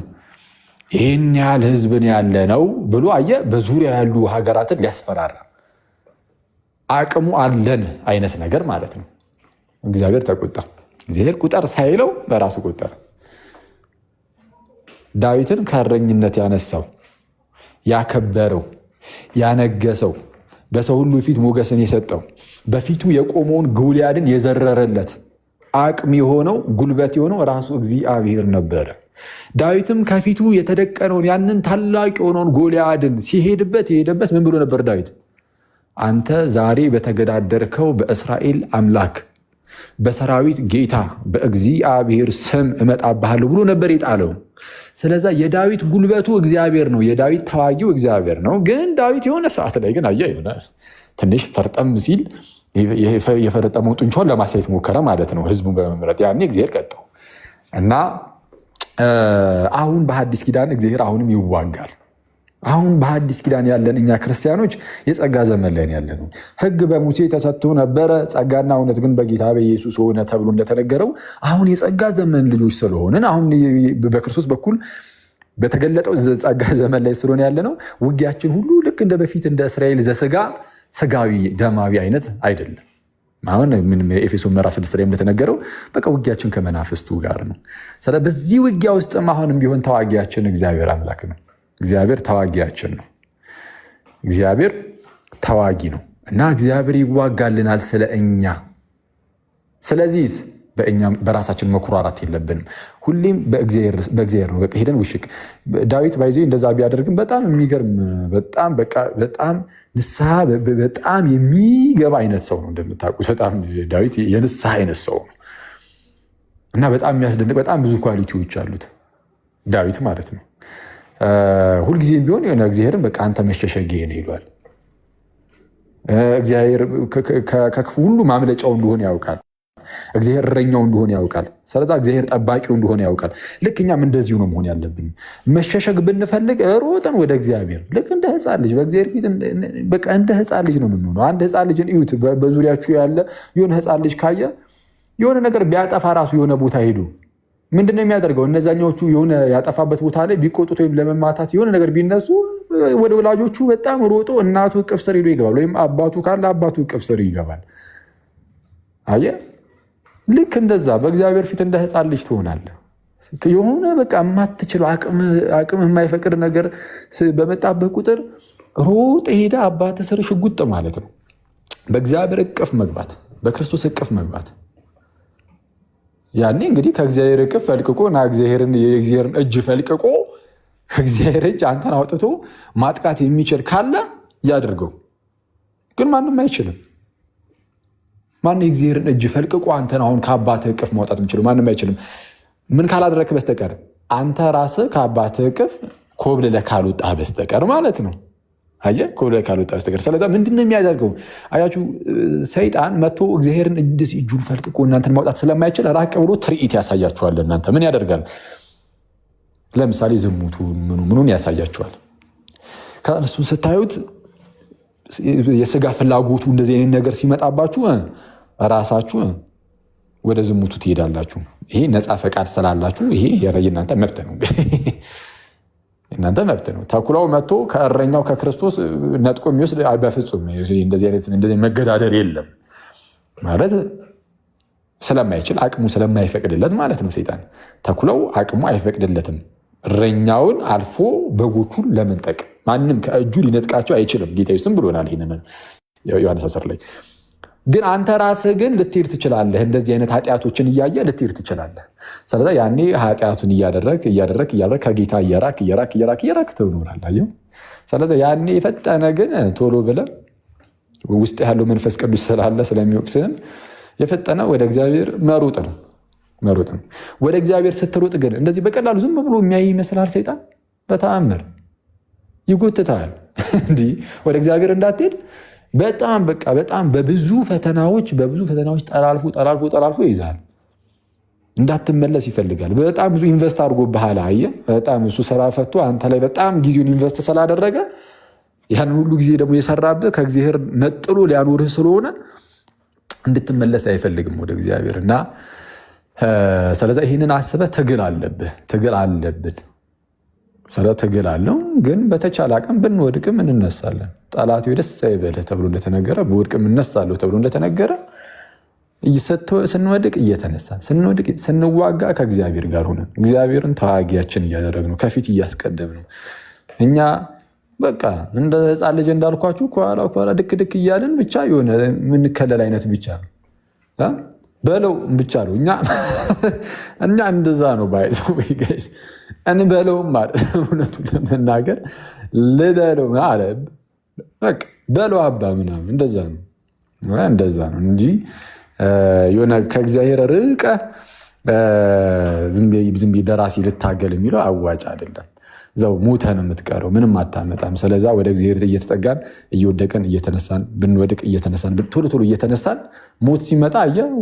S2: ይህን ያህል ሕዝብን ያለ ነው ብሎ አየ። በዙሪያ ያሉ ሀገራትን ሊያስፈራራ አቅሙ አለን አይነት ነገር ማለት ነው። እግዚአብሔር ተቆጣ። እግዚአብሔር ቁጠር ሳይለው በራሱ ቆጠረ። ዳዊትን ከእረኝነት ያነሳው፣ ያከበረው፣ ያነገሰው፣ በሰው ሁሉ ፊት ሞገስን የሰጠው፣ በፊቱ የቆመውን ጎልያድን የዘረረለት አቅም የሆነው ጉልበት የሆነው ራሱ እግዚአብሔር ነበረ። ዳዊትም ከፊቱ የተደቀነውን ያንን ታላቅ የሆነውን ጎልያድን ሲሄድበት የሄደበት ምን ብሎ ነበር? ዳዊት አንተ ዛሬ በተገዳደርከው በእስራኤል አምላክ በሰራዊት ጌታ በእግዚአብሔር ስም እመጣብሃለሁ ብሎ ነበር የጣለው። ስለዛ የዳዊት ጉልበቱ እግዚአብሔር ነው፣ የዳዊት ተዋጊው እግዚአብሔር ነው። ግን ዳዊት የሆነ ሰዓት ላይ ግን የሆነ ትንሽ ፈርጠም ሲል የፈረጠመውን ጡንቻውን ለማሳየት ሞከረ ማለት ነው፣ ህዝቡን በመምረጥ ያኔ እግዚአብሔር ቀጣው እና አሁን በሐዲስ ኪዳን እግዚአብሔር አሁንም ይዋጋል። አሁን በሐዲስ ኪዳን ያለን እኛ ክርስቲያኖች የጸጋ ዘመን ላይ ያለ ነው። ሕግ በሙሴ ተሰጥቶ ነበረ፣ ጸጋና እውነት ግን በጌታ በኢየሱስ ሆነ ተብሎ እንደተነገረው አሁን የጸጋ ዘመን ልጆች ስለሆንን አሁን በክርስቶስ በኩል በተገለጠው ጸጋ ዘመን ላይ ስለሆነ ያለ ነው። ውጊያችን ሁሉ ልክ እንደ በፊት እንደ እስራኤል ዘስጋ ስጋዊ ደማዊ አይነት አይደለም። አሁን ኤፌሶን ምዕራፍ 6 ላይ እንደተነገረው በቃ ውጊያችን ከመናፍስቱ ጋር ነው። በዚህ ውጊያ ውስጥም አሁንም ቢሆን ተዋጊያችን እግዚአብሔር አምላክ ነው። እግዚአብሔር ተዋጊያችን ነው። እግዚአብሔር ተዋጊ ነው እና እግዚአብሔር ይዋጋልናል ስለ እኛ። ስለዚህ በራሳችን መኩራራት የለብንም። ሁሌም በእግዚአብሔር ነው። በቃ ሄደን ውሽቅ ዳዊት ባይዜ እንደዛ ቢያደርግም በጣም የሚገርም በጣም ንስሐ በጣም የሚገባ አይነት ሰው ነው። እንደምታውቁት በጣም ዳዊት የንስሐ አይነት ሰው ነው እና በጣም የሚያስደንቅ በጣም ብዙ ኳሊቲዎች አሉት ዳዊት ማለት ነው። ሁልጊዜም ቢሆን የሆነ እግዚአብሔርን በቃ አንተ መሸሸጊያ ነው ይሏል። እግዚአብሔር ከክፉ ሁሉ ማምለጫው እንደሆነ ያውቃል። እግዚአብሔር እረኛው እንደሆነ ያውቃል። ስለዛ እግዚአብሔር ጠባቂው እንደሆነ ያውቃል። ልክ እኛም እንደዚሁ ነው መሆን ያለብን። መሸሸግ ብንፈልግ ሮጠን ወደ እግዚአብሔር ልክ እንደ ሕፃን ልጅ በእግዚአብሔር ፊት በቃ እንደ ሕፃን ልጅ ነው የምንሆነው። አንድ ሕፃን ልጅን እዩት። በዙሪያችሁ ያለ የሆነ ሕፃን ልጅ ካየ የሆነ ነገር ቢያጠፋ ራሱ የሆነ ቦታ ሄዱ ምንድን ነው የሚያደርገው? እነዛኛዎቹ የሆነ ያጠፋበት ቦታ ላይ ቢቆጡት ወይም ለመማታት የሆነ ነገር ቢነሱ ወደ ወላጆቹ በጣም ሮጦ እናቱ እቅፍ ስር ሄዶ ይገባል። ወይም አባቱ ካለ አባቱ እቅፍ ስር ይገባል። አየህ፣ ልክ እንደዛ በእግዚአብሔር ፊት እንደ ሕፃን ልጅ ትሆናለህ። የሆነ በቃ የማትችለው አቅም የማይፈቅድ ነገር በመጣበት ቁጥር ሮጥ ሄደ አባት ስር ሽጉጥ ማለት ነው። በእግዚአብሔር እቅፍ መግባት፣ በክርስቶስ እቅፍ መግባት። ያኔ እንግዲህ ከእግዚአብሔር እቅፍ ፈልቅቆ እና የእግዚአብሔርን እጅ ፈልቅቆ ከእግዚአብሔር እጅ አንተን አውጥቶ ማጥቃት የሚችል ካለ ያድርገው። ግን ማንም አይችልም። ማነው የእግዚአብሔርን እጅ ፈልቅቆ አንተን አሁን ከአባትህ እቅፍ ማውጣት የሚችለው? ማንም አይችልም። ምን ካላደረክ በስተቀር አንተ ራስህ ከአባትህ እቅፍ ኮብልለህ ካልወጣህ በስተቀር ማለት ነው። አየህ፣ ኮብልለህ ካልወጣህ በስተቀር። ስለዚህ ምንድን ነው የሚያደርገው? አያችሁ፣ ሰይጣን መጥቶ እግዚአብሔርን እንደዚህ እጁን ፈልቅቆ እናንተን ማውጣት ስለማይችል ራቅ ብሎ ትርኢት ያሳያችኋል። እናንተ ምን ያደርጋል? ለምሳሌ ዝሙቱ ምኑን ያሳያችኋል። ከእሱን ስታዩት የስጋ ፍላጎቱ እንደዚህ አይነት ነገር ሲመጣባችሁ ራሳችሁ ወደ ዝሙቱ ትሄዳላችሁ። ይሄ ነፃ ፈቃድ ስላላችሁ ይሄ የእናንተ መብት ነው። እናንተ መብት ነው። ተኩላው መጥቶ ከእረኛው ከክርስቶስ ነጥቆ የሚወስድ በፍጹም እንደዚህ መገዳደር የለም ማለት ስለማይችል አቅሙ ስለማይፈቅድለት ማለት ነው። ሰይጣን ተኩላው አቅሙ አይፈቅድለትም። እረኛውን አልፎ በጎቹን ለመንጠቅ ማንም ከእጁ ሊነጥቃቸው አይችልም። ጌታ ስም ብሎናል። ይህንን ዮሐንስ 10 ላይ ግን አንተ ራስህ ግን ልትሄድ ትችላለህ። እንደዚህ አይነት ኃጢአቶችን እያየ ልትሄድ ትችላለህ። ስለዚህ ያኔ ኃጢአቱን እያደረግ ከጌታ እየራክ ትኖራለህ። ስለዚህ ያኔ የፈጠነ ግን ቶሎ ብለህ ውስጥ ያለው መንፈስ ቅዱስ ስላለ ስለሚወቅስህም የፈጠነ ወደ እግዚአብሔር መሮጥ ነው። ወደ እግዚአብሔር ስትሮጥ ግን እንደዚህ በቀላሉ ዝም ብሎ የሚያይ ይመስላል ሰይጣን። በተአምር ይጎትታል። እንዲህ ወደ እግዚአብሔር እንዳትሄድ በጣም በብዙ ፈተናዎች ጠላልፎ ይይዛል። እንዳትመለስ ይፈልጋል። በጣም ብዙ ኢንቨስት አድርጎብሃል። አየህ፣ በጣም እሱ ስራ ፈቶ አንተ ላይ በጣም ጊዜውን ኢንቨስት ስላደረገ ያን ሁሉ ጊዜ ደግሞ የሰራብህ ከእግዚአብሔር ነጥሎ ሊያኖርህ ስለሆነ እንድትመለስ አይፈልግም ወደ እግዚአብሔር እና ስለዚህ ይህንን አስበህ ትግል አለብን። ትግል አለው። ግን በተቻለ አቅም ብንወድቅም እንነሳለን። ጠላቱ ደስ አይበልህ ተብሎ እንደተነገረ በወድቅም እነሳለሁ ተብሎ እንደተነገረ ስንወድቅ እየተነሳን ስንዋጋ ከእግዚአብሔር ጋር ሆነን እግዚአብሔርን ተዋጊያችን እያደረግነው ከፊት እያስቀደምነው እኛ በቃ እንደ ሕፃን ልጅ እንዳልኳችሁ ከኋላ ድክ እያልን ብቻ የሆነ የምንከለል አይነት ብቻ በለው ብቻ ነው። እኛ እንደዛ ነው ባይዘው ጋይስ እንበለውም ማለት እውነቱን ለመናገር ልበለው አለ በቃ በለው አባ ምናምን እንደዛ ነው እንጂ የሆነ ከእግዚአብሔር ርቀ ዝም ብዬ በራሴ ልታገል የሚለው አዋጭ አይደለም። እዛው ሞተን የምትቀረው ምንም አታመጣም። ስለዛ ወደ እግዚአብሔር እየተጠጋን እየወደቀን እየተነሳን ብንወድቅ እየተነሳን ቶሎ እየተነሳን ሞት ሲመጣ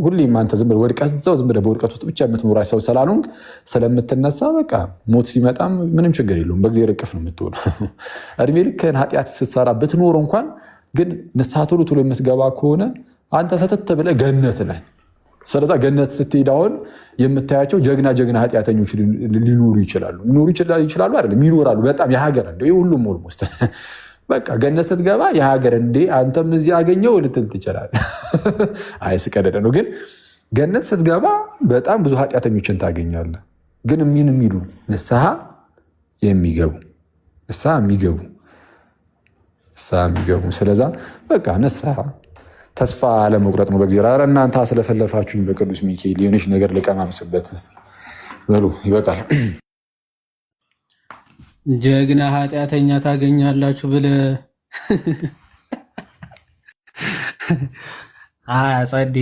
S2: ሁሌም አንተ ዝም ብለህ ወድቀህ እዛው ዝም ብለህ በውድቀት ውስጥ ብቻ የምትኖር ሰው ስላልሆንክ ስለምትነሳ በቃ ሞት ሲመጣም ምንም ችግር የለውም። በእግዚአብሔር እቅፍ ነው የምትሆነው። እድሜ ልክህን ኃጢአት ስትሰራ ብትኖር እንኳን ግን ንስሐ ቶሎ የምትገባ ከሆነ አንተ ሰተት ብለህ ገነት ነህ። ስለዛ ገነት ስትሄድ አሁን የምታያቸው ጀግና ኃጢአተኞች ሊኖሩ ይችላሉ አይደለም፣ ይኖራሉ። በጣም የሀገር እንደ ሁሉም ኦልሞስት በቃ ገነት ስትገባ የሀገር እንዴ አንተም እዚህ አገኘው ልትል ትችላለህ። አይ ስቀደደ ነው። ግን ገነት ስትገባ በጣም ብዙ ኃጢአተኞችን ታገኛለህ። ግን የሚሉ ንስሐ የሚገቡ ስለዛ በቃ ንስሐ ተስፋ አለመቁረጥ ነው በእግዚአብሔር። ኧረ እናንተ ስለፈለፋችሁኝ በቅዱስ ሚካኤል የሆነች ነገር ልቀማምስበት በሉ ይበቃል።
S3: ጀግና ኃጢአተኛ ታገኛላችሁ ብለህ ጸዴ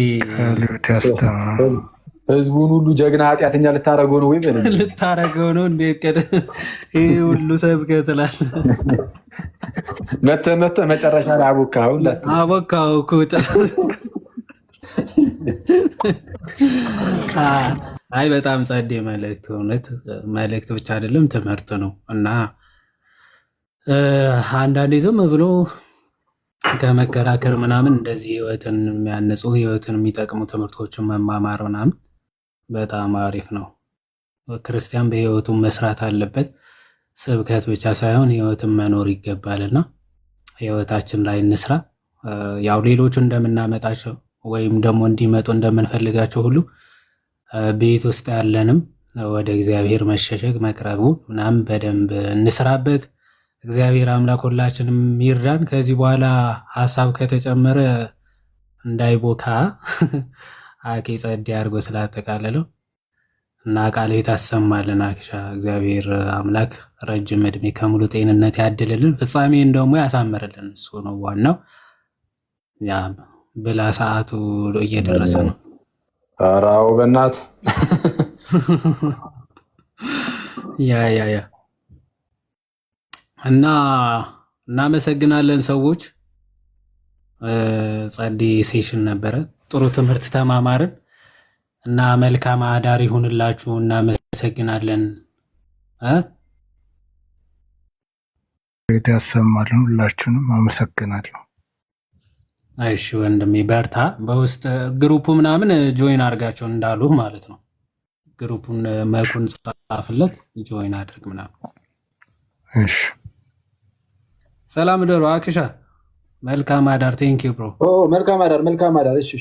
S2: ህዝቡን ሁሉ ጀግና ኃጢአተኛ ልታረገው ነው ወይ
S3: ልታረገው ነው? ይህ ሁሉ ሰብከህ ትላለህ።
S2: መተህ መጨረሻ ላይ አቦካው እኮ
S3: አይ በጣም ጸዴ መልእክት፣ እውነት መልእክት ብቻ አይደለም ትምህርት ነው እና አንዳንዴ ዝም ብሎ ከመከራከር ምናምን እንደዚህ ህይወትን የሚያነጹ ህይወትን የሚጠቅሙ ትምህርቶችን መማማር ምናምን በጣም አሪፍ ነው። ክርስቲያን በህይወቱ መስራት አለበት። ስብከት ብቻ ሳይሆን ህይወትን መኖር ይገባልና ህይወታችን ላይ እንስራ። ያው ሌሎቹ እንደምናመጣቸው ወይም ደግሞ እንዲመጡ እንደምንፈልጋቸው ሁሉ ቤት ውስጥ ያለንም ወደ እግዚአብሔር መሸሸግ መቅረቡ ምናምን በደንብ እንስራበት። እግዚአብሔር አምላክ ሁላችንም ይርዳን። ከዚህ በኋላ ሀሳብ ከተጨመረ እንዳይቦካ አኬ ጸዴ አድርጎ ስላጠቃለለው እና ቃል ታሰማልን። አክሻ እግዚአብሔር አምላክ ረጅም እድሜ ከሙሉ ጤንነት ያድልልን፣ ፍጻሜን ደግሞ ያሳምርልን። እሱ ነው ዋናው። ያ ብላ ሰዓቱ እየደረሰ ነው።
S2: ራው በእናት
S3: ያ እና እናመሰግናለን ሰዎች። ጸዴ ሴሽን ነበረ። ጥሩ ትምህርት ተማማርን እና መልካም አዳር ይሁንላችሁ። እናመሰግናለን።
S8: ያሰማልን። ሁላችሁንም አመሰግናለሁ።
S3: እሺ ወንድሜ በርታ። በውስጥ ግሩፑ ምናምን ጆይን አድርጋቸው እንዳሉ ማለት ነው። ግሩፑን መኩን ጻፍለት ጆይን አድርግ ምናምን።
S8: እሺ
S3: ሰላም ደሩ አክሻ መልካም አዳር። ቴንክ ዩ ብሮ።
S2: መልካም አዳር። እሺ